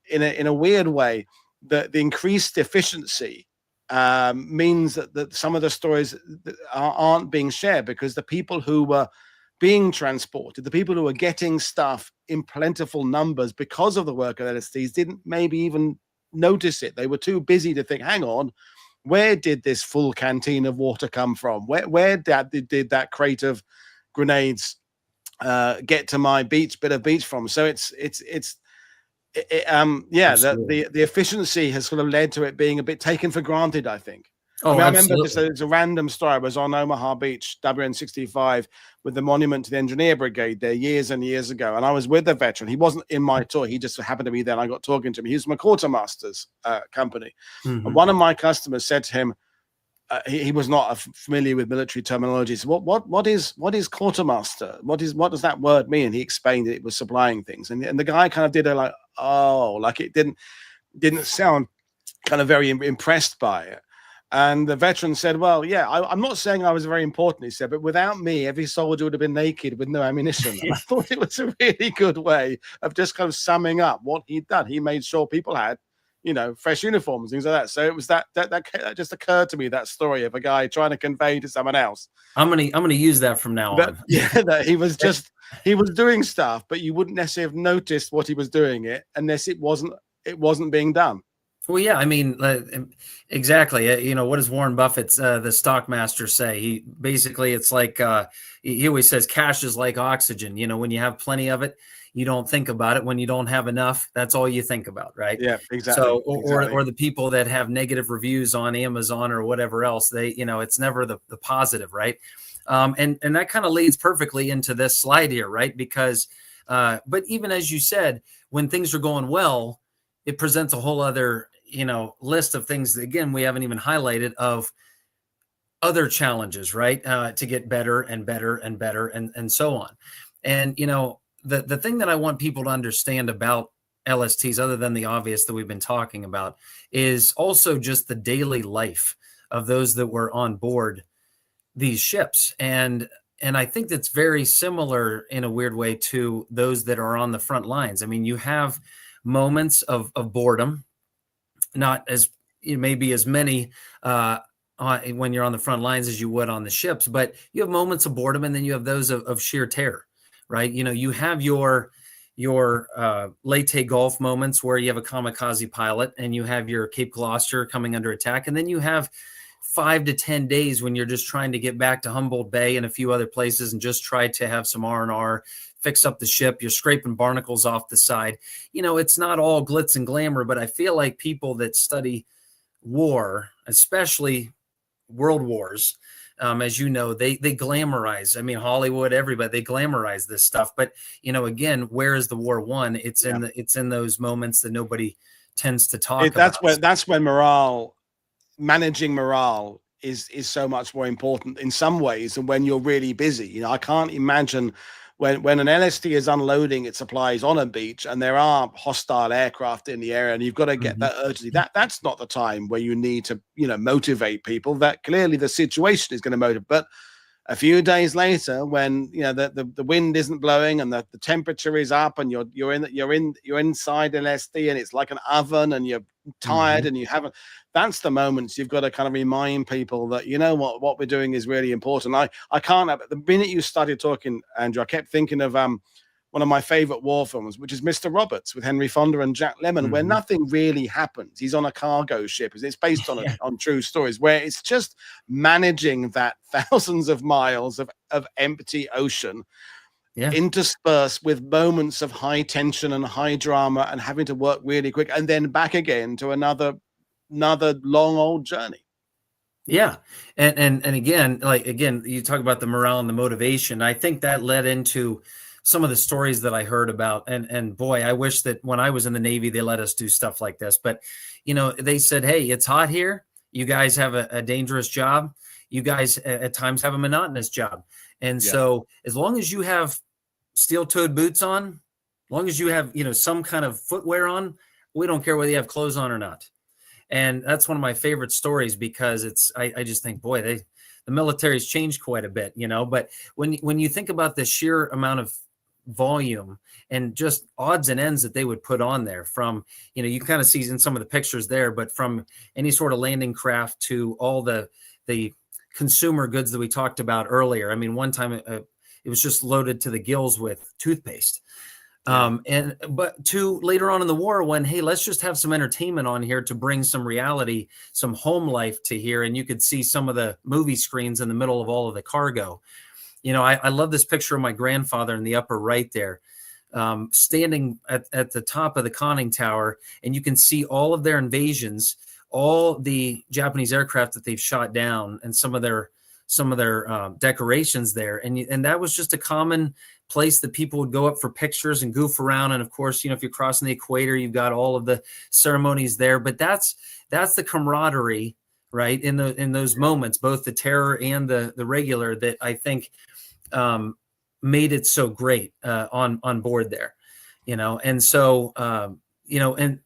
in a weird way, the increased efficiency means that some of the stories aren't being shared, because the people who were being transported, the people who were getting stuff in plentiful numbers because of the work of LSTs, didn't maybe even notice it. They were too busy to think, hang on, where did this full canteen of water come from? Where did that crate of grenades get to my bit of beach from? So the efficiency has sort of led to it being a bit taken for granted, I think. I remember it's a random story. I was on Omaha Beach, WN65, with the monument to the engineer brigade there years and years ago. And I was with a veteran. He wasn't in my tour. He just happened to be there. And I got talking to him. He was from a quartermaster's company. And one of my customers said to him, he was not familiar with military terminology. So what is quartermaster? What does that word mean? And he explained it was supplying things. And the guy kind of did like it didn't sound kind of very impressed by it. And the veteran said, well, yeah, I'm not saying I was very important, he said, but without me, every soldier would have been naked with no ammunition. And I thought it was a really good way of just kind of summing up what he'd done. He made sure people had, fresh uniforms, things like that. So it was that just occurred to me, that story of a guy trying to convey to someone else. I'm gonna use that from now on. Yeah, that he was doing stuff, but you wouldn't necessarily have noticed what he was doing it unless it wasn't being done. Well, yeah, I mean, exactly. What does Warren Buffett's the stockmaster say? He basically, it's like he always says, cash is like oxygen. When you have plenty of it, you don't think about it. When you don't have enough, that's all you think about, right? Yeah, exactly. So, or the people that have negative reviews on Amazon or whatever else, they, it's never the positive, right? And that kind of leads perfectly into this slide here, right? Because, but even as you said, when things are going well, it presents a whole other list of things that, again, we haven't even highlighted, of other challenges, right? To get better and better and better and so on. And, the thing that I want people to understand about LSTs, other than the obvious that we've been talking about, is also just the daily life of those that were on board these ships. And I think that's very similar in a weird way to those that are on the front lines. I mean, you have moments of boredom, not as maybe as many when you're on the front lines as you would on the ships, but you have moments of boredom, and then you have those of sheer terror, right? You have your Leyte Gulf moments where you have a kamikaze pilot, and you have your Cape Gloucester coming under attack, and then you have 5 to 10 days when you're just trying to get back to Humboldt Bay and a few other places and just try to have some R&R, fix up the ship. You're scraping barnacles off the side. It's not all glitz and glamour, but I feel like people that study war, especially world wars, as you know, they glamorize. I mean, Hollywood, everybody, they glamorize this stuff. But, again, where is the war won? It's in those moments that nobody tends to talk about. That's when managing morale is so much more important in some ways than when you're really busy. I can't imagine when an LST is unloading its supplies on a beach and there are hostile aircraft in the area and you've got to get that urgency. That's not the time where you need to, motivate people. That clearly the situation is going to motivate. But a few days later, when the wind isn't blowing and the temperature is up and you're inside LST and it's like an oven and you're tired and you haven't, that's the moments you've got to kind of remind people that what we're doing is really important. I can't have, the minute you started talking, Andrew, I kept thinking of one of my favorite war films, which is Mr. Roberts with Henry Fonda and Jack Lemmon, where nothing really happens. He's on a cargo ship. It's based on true stories, where it's just managing that thousands of miles of empty ocean Yeah. interspersed with moments of high tension and high drama and having to work really quick and then back again to another long old journey. Yeah. And again, you talk about the morale and the motivation. I think that led into some of the stories that I heard about. And boy, I wish that when I was in the Navy, they let us do stuff like this. But, they said, hey, it's hot here. You guys have a dangerous job. You guys at times have a monotonous job. And so as long as you have steel-toed boots on, as long as you have, some kind of footwear on, we don't care whether you have clothes on or not. And that's one of my favorite stories because I just think, boy, the military's changed quite a bit, but when you think about the sheer amount of volume and just odds and ends that they would put on there from, you kind of see in some of the pictures there, but from any sort of landing craft to all the consumer goods that we talked about earlier. I mean, one time it was just loaded to the gills with toothpaste. But to later on in the war when, hey, let's just have some entertainment on here to bring some reality, some home life to here. And you could see some of the movie screens in the middle of all of the cargo. I love this picture of my grandfather in the upper right there, standing at the top of the conning tower. And you can see all of their invasions, all the Japanese aircraft that they've shot down and some of their decorations there. And that was just a common place that people would go up for pictures and goof around. And of course, if you're crossing the equator, you've got all of the ceremonies there, but that's the camaraderie, right? In those moments, both the terror and the regular, that I think made it so great on board there, and so, and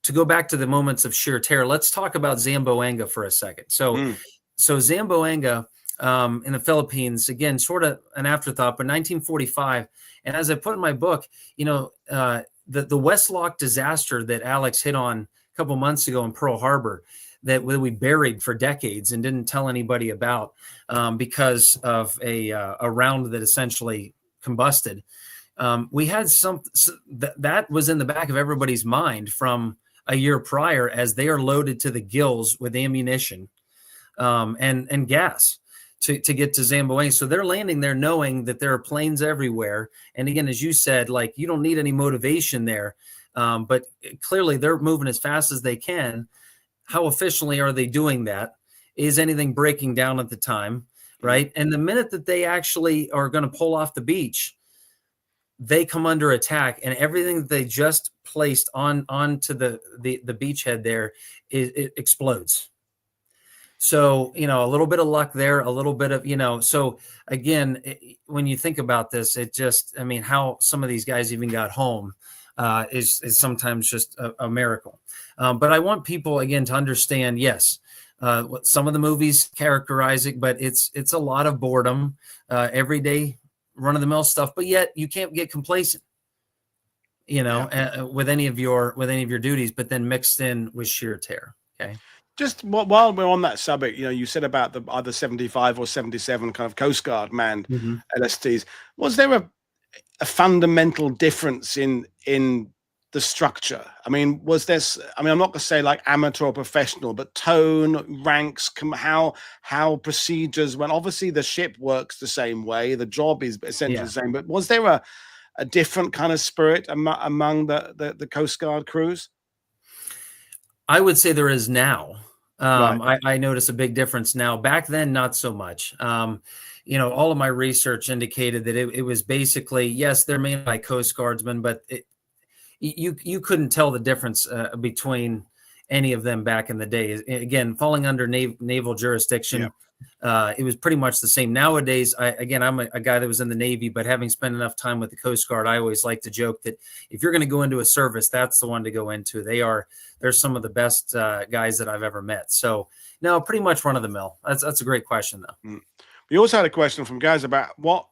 to go back to the moments of sheer terror, let's talk about Zamboanga for a second. So Zamboanga, in the Philippines, again, sort of an afterthought, but 1945. And as I put in my book, the Westlock disaster that Alex hit on a couple months ago in Pearl Harbor, that we buried for decades and didn't tell anybody about because of a round that essentially combusted. We had that was in the back of everybody's mind from a year prior, as they are loaded to the gills with ammunition and gas to get to Zamboanga. So they're landing there knowing that there are planes everywhere. And again, as you said, like, you don't need any motivation there, but clearly they're moving as fast as they can. How efficiently are they doing that? Is anything breaking down at the time, right? And the minute that they actually are going to pull off the beach, they come under attack, and everything that they just placed onto the beachhead there, it explodes. So, a little bit of luck there, a little bit of, so again, when you think about this, how some of these guys even got home is sometimes just a miracle. But I want people, again, to understand, yes, what some of the movies characterize it, but it's a lot of boredom, everyday run-of-the-mill stuff, but yet you can't get complacent, with any of your duties, but then mixed in with sheer terror. Okay. Just while we're on that subject, you said about the either 75 or 77 kind of Coast Guard manned LSTs. Was there a fundamental difference in the structure? I mean, was this? I mean, I'm not going to say like amateur or professional, but tone, ranks, how procedures. When obviously the ship works the same way, the job is essentially the same. But was there a different kind of spirit among the Coast Guard crews? I would say there is now. Right. I notice a big difference now. Back then, not so much. All of my research indicated that it was basically, yes, they're made by Coast Guardsmen, but you couldn't tell the difference between any of them back in the day. Again, falling under naval jurisdiction, it was pretty much the same. Nowadays, I'm a guy that was in the Navy, but having spent enough time with the Coast Guard, I always like to joke that if you're going to go into a service, that's the one to go into. They're some of the best guys that I've ever met. So no, pretty much run of the mill. That's a great question, though. We also had a question from guys about what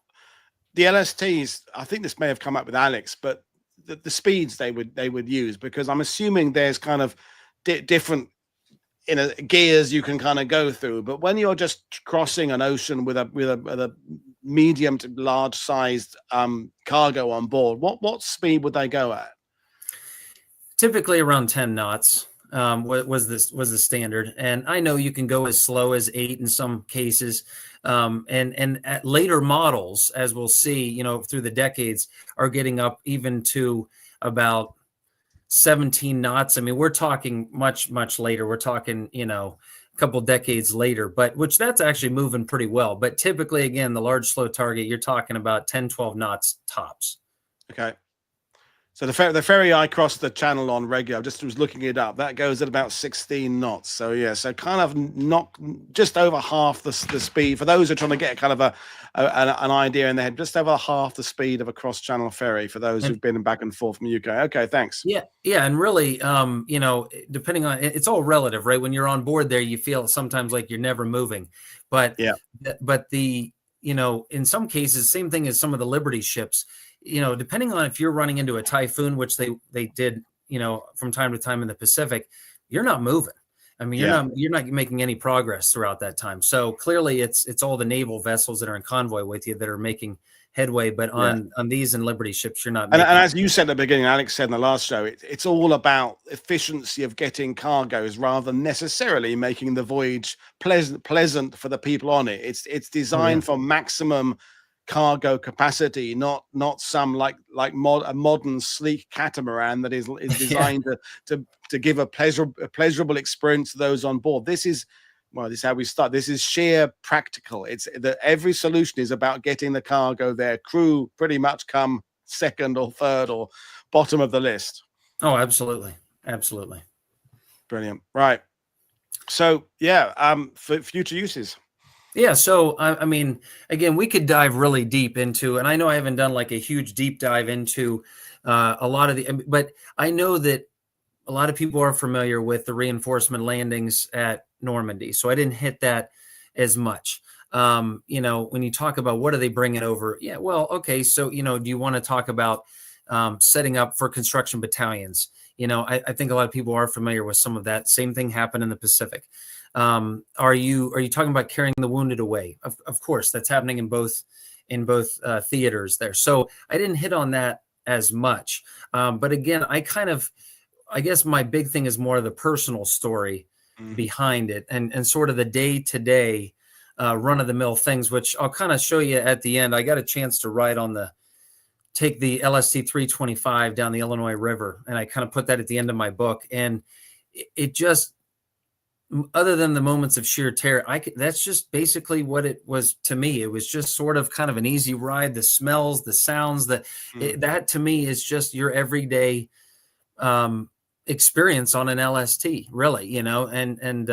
the LSTs. I think this may have come up with Alex, but the speeds they would use, because I'm assuming there's kind of different gears you can kind of go through. But when you're just crossing an ocean with a medium to large sized cargo on board, what speed would they go at? Typically around 10 knots. was the standard, and I know you can go as slow as 8 in some cases, and at later models, as we'll see, you know, through the decades, are getting up even to about 17 knots. I mean, we're talking much later. We're talking, you know, a couple decades later, but which that's actually moving pretty well. But typically, again, the large slow target, you're talking about 10, 12 knots tops. Okay. So the ferry I crossed the channel on regular, I just was looking it up. That goes at about 16 knots. So yeah, so kind of not just over half the speed. For those who are trying to get kind of an idea in their head, just over half the speed of a cross channel ferry. For those who've been back and forth from the UK. Okay, thanks. Yeah, and really, you know, depending on, it's all relative, right? When you're on board there, you feel sometimes like you're never moving, but yeah, but the, you know, in some cases, same thing as some of the Liberty ships. You know, depending on if you're running into a typhoon, which they did, you know, from time to time in the Pacific, you're not moving. I mean, you're not making any progress throughout that time. So clearly, it's all the naval vessels that are in convoy with you that are making headway. But on these and Liberty ships, you're not. And as you said at the beginning, Alex said in the last show, it's all about efficiency of getting cargoes rather than necessarily making the voyage pleasant for the people on it. It's designed for maximum cargo capacity, not some like a modern sleek catamaran that is designed to give a pleasurable experience to those on board. This is how we start. This is sheer practical. It's that every solution is about getting the cargo there. Crew pretty much come second or third or bottom of the list. Oh, absolutely. Brilliant. Right. So yeah, for future uses. Yeah, so I mean, again, we could dive really deep into, and I know I haven't done like a huge deep dive into a lot of but I know that a lot of people are familiar with the reinforcement landings at Normandy, so I didn't hit that as much. You know, when you talk about what are they bringing over? Yeah, well, okay, so, you know, do you want to talk about setting up for construction battalions? You know, I think a lot of people are familiar with some of that. Same thing happened in the Pacific. Are you talking about carrying the wounded away? Of course, that's happening in both theaters there. So I didn't hit on that as much. But again, I guess my big thing is more of the personal story behind it and sort of the day-to-day run-of-the-mill things, which I'll kind of show you at the end. I got a chance to ride take the LST 325 down the Illinois River, and I kind of put that at the end of my book. And it just, other than the moments of sheer terror, that's just basically what it was to me. It was just sort of kind of an easy ride. The smells, the sounds, that to me is just your everyday experience on an LST, really, you know. And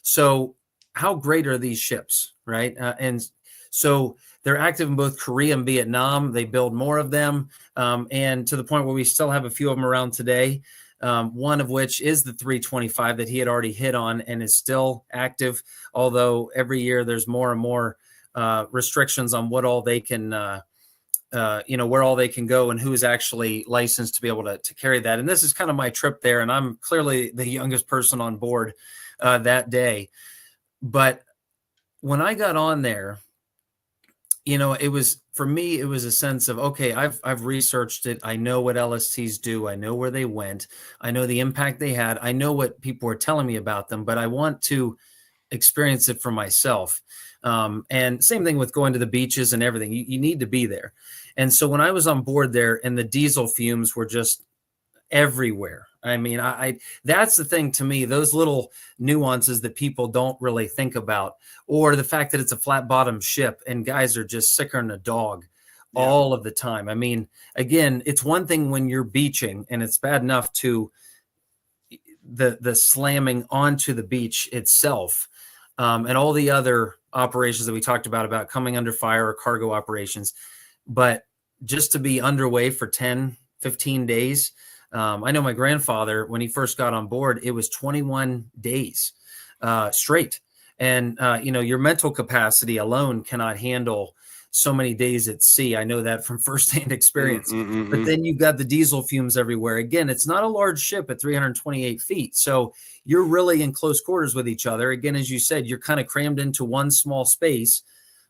so how great are these ships, right? And so they're active in both Korea and Vietnam. They build more of them, and to the point where we still have a few of them around today. One of which is the 325 that he had already hit on and is still active, although every year there's more and more restrictions on what all they can, you know, where all they can go and who is actually licensed to be able to carry that. And this is kind of my trip there, and I'm clearly the youngest person on board that day. But when I got on there, you know, for me, it was a sense of, okay, I've researched it. I know what LSTs do. I know where they went. I know the impact they had. I know what people were telling me about them, but I want to experience it for myself. And same thing with going to the beaches and everything. You need to be there. And so when I was on board there and the diesel fumes were just everywhere. I mean, that's the thing to me, those little nuances that people don't really think about, or the fact that it's a flat bottom ship and guys are just sicker than a dog all of the time. I mean, again, it's one thing when you're beaching and it's bad enough to the slamming onto the beach itself, and all the other operations that we talked about coming under fire or cargo operations, but just to be underway for 10, 15 days. I know my grandfather, when he first got on board, it was 21 days straight. And, you know, your mental capacity alone cannot handle so many days at sea. I know that from firsthand experience. But then you've got the diesel fumes everywhere. Again, it's not a large ship at 328 feet. So you're really in close quarters with each other. Again, as you said, you're kind of crammed into one small space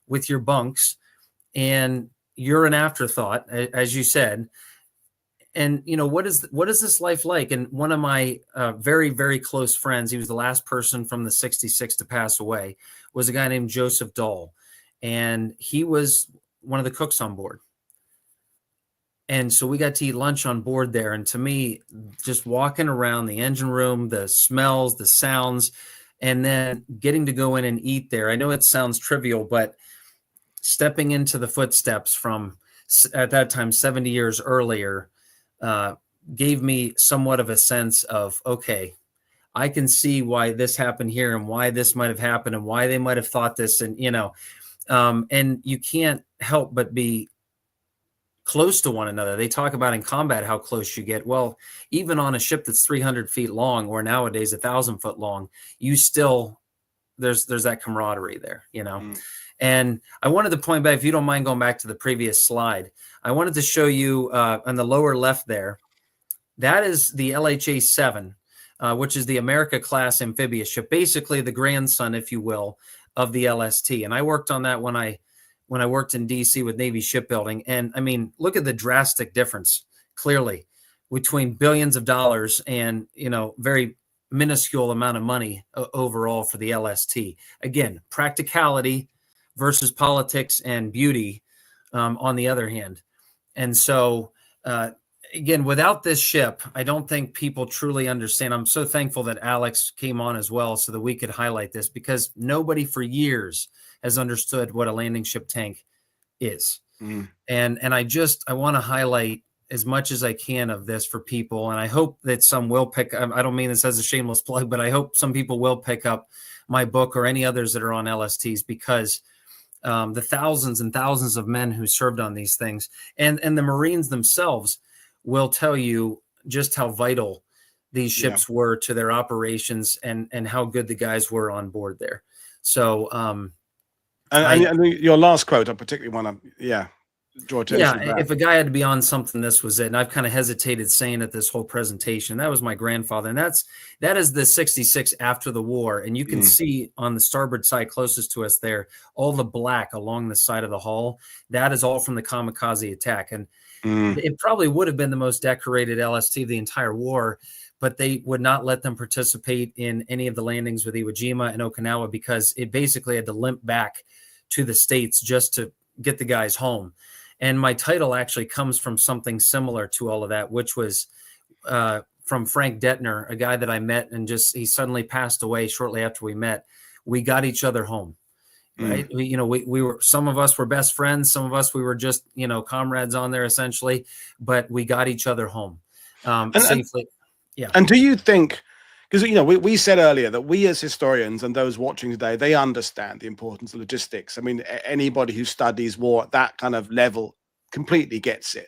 with your bunks, and you're an afterthought, as you said. and what is this life like? And one of my very, very close friends, he was the last person from the 66 to pass away, was a guy named Joseph Dahl, and he was one of the cooks on board. And so we got to eat lunch on board there. And to me, just walking around the engine room, the smells, the sounds, and then getting to go in and eat there. I know it sounds trivial, but stepping into the footsteps from, at that time, 70 years earlier, gave me somewhat of a sense of, okay, I can see why this happened here and why this might have happened and why they might have thought this. And, and you can't help but be close to one another. They talk about in combat how close you get. Well, even on a ship that's 300 feet long, or nowadays 1,000 foot long, you still, there's that camaraderie there, And I wanted to point back, if you don't mind going back to the previous slide, I wanted to show you on the lower left there, that is the LHA-7, which is the America class amphibious ship, basically the grandson, if you will, of the LST. And I worked on that when I worked in DC with Navy shipbuilding. And I mean, look at the drastic difference clearly between billions of dollars and, very minuscule amount of money overall for the LST. Again, practicality versus politics and beauty on the other hand. And so, again, without this ship, I don't think people truly understand. I'm so thankful that Alex came on as well so that we could highlight this, because nobody for years has understood what a landing ship tank is. And I want to highlight as much as I can of this for people. And I hope that some will pick up. I don't mean this as a shameless plug, but I hope some people will pick up my book or any others that are on LSTs, because the thousands and thousands of men who served on these things and the Marines themselves will tell you just how vital these ships were to their operations and how good the guys were on board there. So, and your last quote, I particularly want to, draw attention to that. If a guy had to be on something, this was it. And I've kind of hesitated saying it this whole presentation. That was my grandfather. And that is the 66 after the war. And you can see on the starboard side closest to us there, all the black along the side of the hull. That is all from the kamikaze attack. And it probably would have been the most decorated LST of the entire war, but they would not let them participate in any of the landings with Iwo Jima and Okinawa, because it basically had to limp back to the States just to get the guys home. And my title actually comes from something similar to all of that, which was from Frank Detner, a guy that I met, and he suddenly passed away shortly after we met. We got each other home, right? We were, some of us were best friends. Some of us, we were just, comrades on there essentially, but we got each other home safely. And do you think, because, we said earlier that we as historians and those watching today, they understand the importance of logistics. I mean, anybody who studies war at that kind of level completely gets it.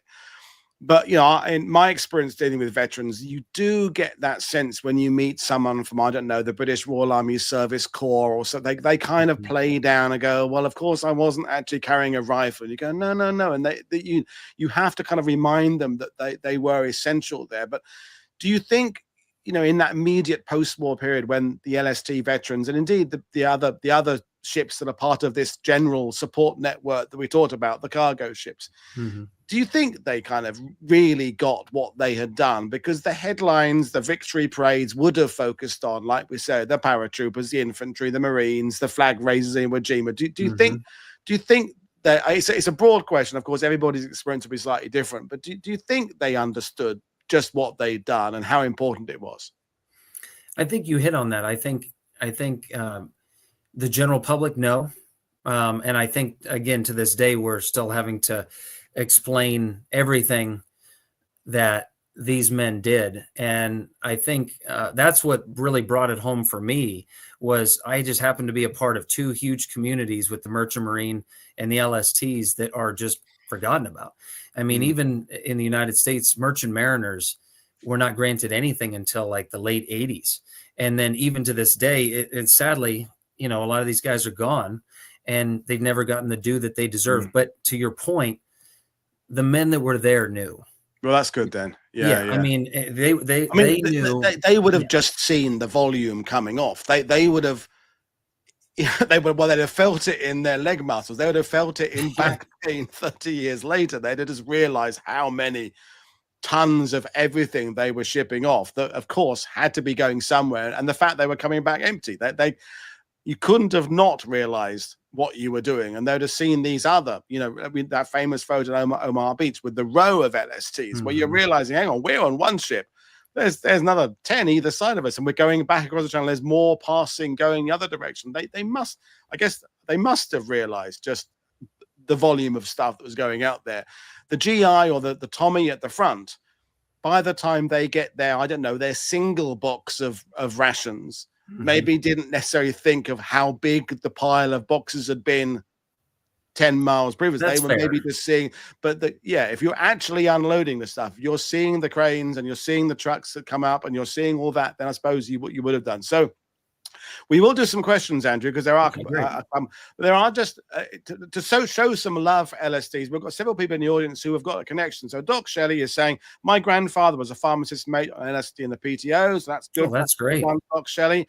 But, in my experience dealing with veterans, you do get that sense when you meet someone from, I don't know, the British Royal Army Service Corps or something. They kind of play down and go, well, of course, I wasn't actually carrying a rifle. You go, no. And you have to kind of remind them that they were essential there. But do you think, in that immediate post-war period when the LST veterans and indeed the other ships that are part of this general support network that we talked about, the cargo ships, do you think they kind of really got what they had done? Because the headlines, the victory parades would have focused on, like we said, the paratroopers, the infantry, the Marines, the flag raisers in Iwo Jima. Do you think that it's a broad question? Of course, everybody's experience will be slightly different, but do you think they understood just what they'd done and how important it was? I think you hit on that. I think the general public know. And I think, again, to this day, we're still having to explain everything that these men did. And I think that's what really brought it home for me, was I just happened to be a part of two huge communities with the Merchant Marine and the LSTs that are just forgotten about. I mean, even in the United States, merchant mariners were not granted anything until like the late 80s. And then even to this day, and sadly, a lot of these guys are gone and they've never gotten the due that they deserve. But to your point, the men that were there knew. Well, that's good then. Yeah. I mean, they knew. They would have just seen the volume coming off. They would have. They'd have felt it in their leg muscles. They would have felt it in back pain 30 years later. They'd have just realized how many tons of everything they were shipping off that, of course, had to be going somewhere. And the fact they were coming back empty, you couldn't have not realized what you were doing. And they'd have seen these other, that famous photo at Omar Beach with the row of LSTs, where you're realizing, hang on, we're on one ship. There's another 10 either side of us, and we're going back across the channel. There's more passing going the other direction. They must have realized just the volume of stuff that was going out there. The GI or the Tommy at the front, by the time they get their single box of rations, maybe didn't necessarily think of how big the pile of boxes had been 10 miles previous. They were maybe just seeing, but if you're actually unloading the stuff, you're seeing the cranes and you're seeing the trucks that come up and you're seeing all that, then I suppose you would have done. So we will do some questions, Andrew, because there are just to show some love for LSTs. We've got several people in the audience who have got a connection. So Doc Shelley is saying, my grandfather was a pharmacist mate on LST in the PTO, so that's good. Oh, that's great. Doc Shelley.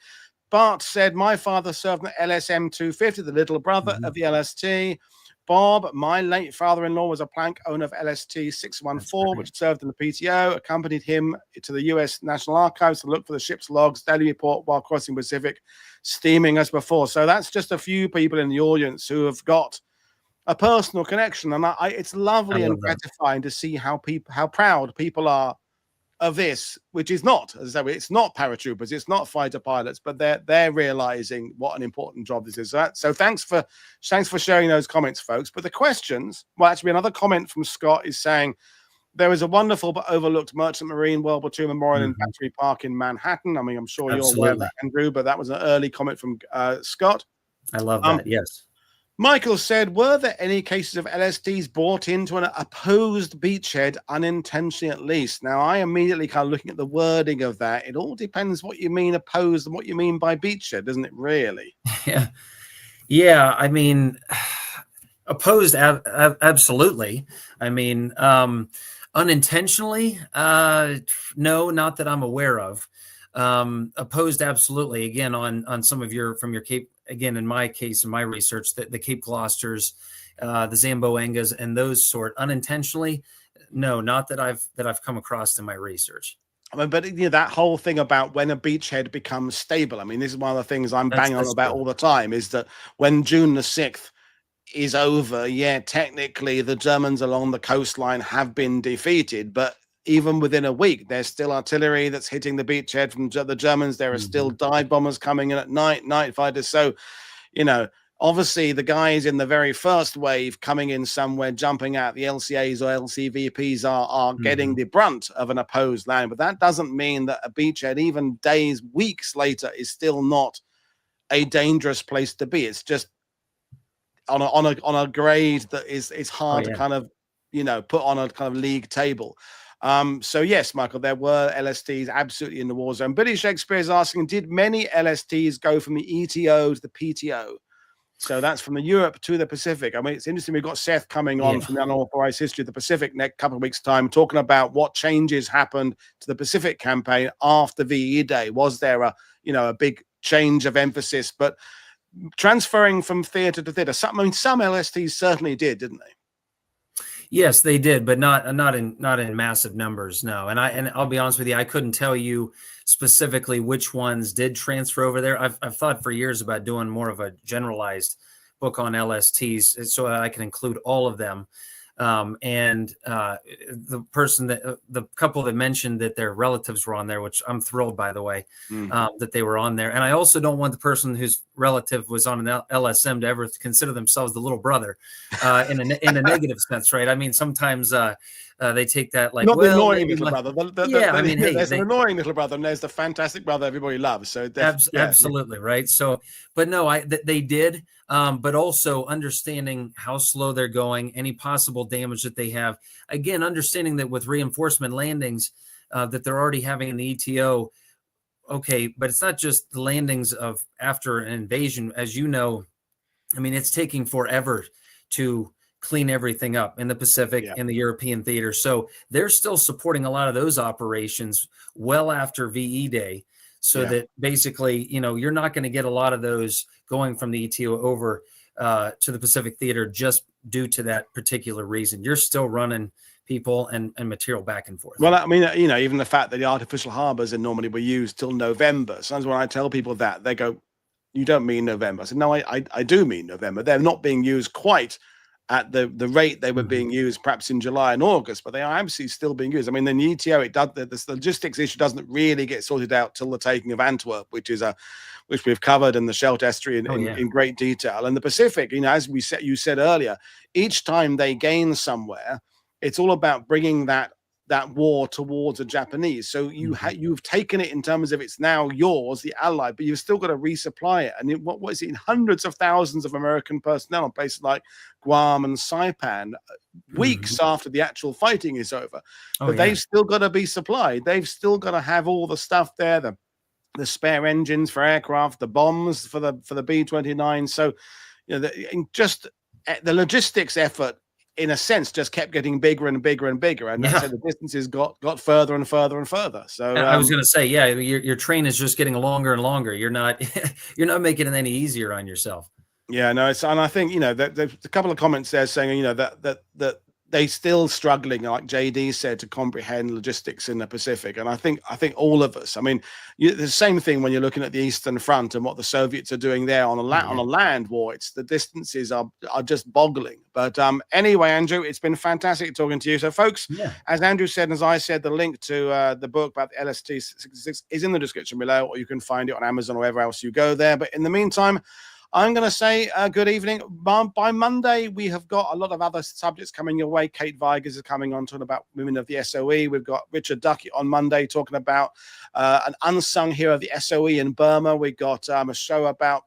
Bart said, my father served in the LSM 250, the little brother of the LST. Bob, my late father-in-law was a plank owner of LST 614, which served in the PTO, accompanied him to the U.S. National Archives to look for the ship's logs, daily report while crossing Pacific, steaming as before. So that's just a few people in the audience who have got a personal connection. And it's lovely and gratifying to see how proud people are of this, which is not, as I say, it's not paratroopers, it's not fighter pilots, but they're realizing what an important job this is. So thanks for sharing those comments, folks. But the questions, well, actually another comment from Scott is saying there is a wonderful but overlooked Merchant Marine World War II memorial in Battery Park in Manhattan. I mean, I'm sure you're aware of that, Andrew, but that was an early comment from Scott. I love that. Yes. Michael said, were there any cases of LSTs brought into an opposed beachhead, unintentionally at least? Now, I immediately kind of looking at the wording of that. It all depends what you mean opposed and what you mean by beachhead, doesn't it, really? Yeah. Yeah, I mean, opposed, absolutely. I mean, unintentionally, no, not that I'm aware of. Opposed, absolutely. Again, on some of from your Cape, again, in my case, in my research, the Cape Gloucesters, the Zamboangas, and those sort, unintentionally, no, not that I've come across in my research. I mean, but that whole thing about when a beachhead becomes stable. I mean, this is one of the things I'm banging on about all the time, is that when June the 6th is over, yeah, technically the Germans along the coastline have been defeated, but even within a week, there's still artillery that's hitting the beachhead from the Germans. There are still dive bombers coming in at night fighters. So, obviously the guys in the very first wave coming in somewhere, jumping out, the LCAs or LCVPs are getting the brunt of an opposed land. But that doesn't mean that a beachhead, even days, weeks later, is still not a dangerous place to be. It's just on a grade that is hard to kind of, put on a kind of league table. So yes, Michael, there were LSTs absolutely in the war zone. Billy Shakespeare is asking, did many LSTs go from the ETO to the PTO? So that's from the Europe to the Pacific. I mean, it's interesting. We've got Seth coming on from the Unauthorized History of the Pacific next couple of weeks' time, talking about what changes happened to the Pacific campaign after VE Day. Was there a big change of emphasis? But transferring from theater to theater, some LSTs certainly did, didn't they? Yes, they did, but not in massive numbers, no. And I'll be honest with you, I couldn't tell you specifically which ones did transfer over there. I've thought for years about doing more of a generalized book on LSTs so that I can include all of them. The couple that mentioned that their relatives were on there, which I'm thrilled, by the way, that they were on there. And I also don't want the person whose relative was on an LSM to ever consider themselves the little brother in a negative sense, right? I mean, sometimes they take that like, not the annoying little brother. I mean, hey, there's an annoying little brother and there's the fantastic brother everybody loves. So absolutely, right? So, but no, they did. But also understanding how slow they're going, any possible damage that they have. Again, understanding that with reinforcement landings that they're already having in the ETO. Okay, but it's not just the landings of after an invasion. As you know, I mean, it's taking forever to clean everything up in the Pacific and the European theater. So they're still supporting a lot of those operations well after VE Day. So that basically, you're not going to get a lot of those going from the ETO over to the Pacific theater just due to that particular reason. You're still running people and material back and forth. Well, I mean, even the fact that the artificial harbors in Normandy were used till November. Sometimes when I tell people that, they go, "You don't mean November?" I said, "No, I do mean November. They're not being used quite at the rate they were being used perhaps in July and August, but they are absolutely still being used." I mean, in the ETO, the logistics issue doesn't really get sorted out till the taking of Antwerp, which we've covered in the Scheldt Estuary in great detail. And the Pacific, as you said earlier, each time they gain somewhere, it's all about bringing that war towards the Japanese. So you've taken it in terms of it's now yours, the Allied, but you've still got to resupply it. And what is it? In hundreds of thousands of American personnel on places like Guam and Saipan, weeks after the actual fighting is over. But they've still got to be supplied. They've still got to have all the stuff there, the spare engines for aircraft, the bombs for the B-29. So, just the logistics effort, in a sense, just kept getting bigger and bigger and bigger, and so the distances got further and further and further. So I was going to say, your train is just getting longer and longer. You're not making it any easier on yourself. Yeah, no, and I think there's a couple of comments there saying that they still struggling, like JD said, to comprehend logistics in the Pacific. And I think all of us. I mean, the same thing when you're looking at the Eastern Front and what the Soviets are doing there on a land war. It's the distances are just boggling. But anyway, Andrew, it's been fantastic talking to you. So, folks, as Andrew said, and as I said, the link to the book about the LST-66 is in the description below, or you can find it on Amazon or wherever else you go there. But in the meantime, I'm going to say good evening. By Monday, we have got a lot of other subjects coming your way. Kate Vigers is coming on talking about women of the SOE. We've got Richard Duckett on Monday talking about an unsung hero of the SOE in Burma. We've got a show about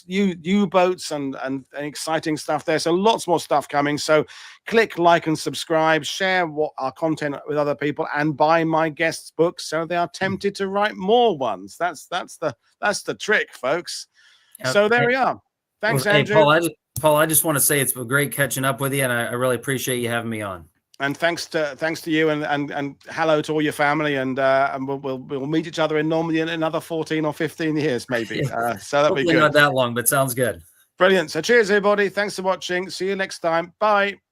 U-boats and exciting stuff there. So lots more stuff coming. So click like and subscribe, share our content with other people, and buy my guests' books so they are tempted to write more ones. That's the trick, folks. So there we are. Thanks, Andrew. Paul, I just want to say it's been great catching up with you, and I really appreciate you having me on. And thanks to you, and hello to all your family, and we'll meet each other in Normandy in another 14 or 15 years, maybe. So that'll be good. Not that long, but sounds good. Brilliant. So cheers, everybody. Thanks for watching. See you next time. Bye.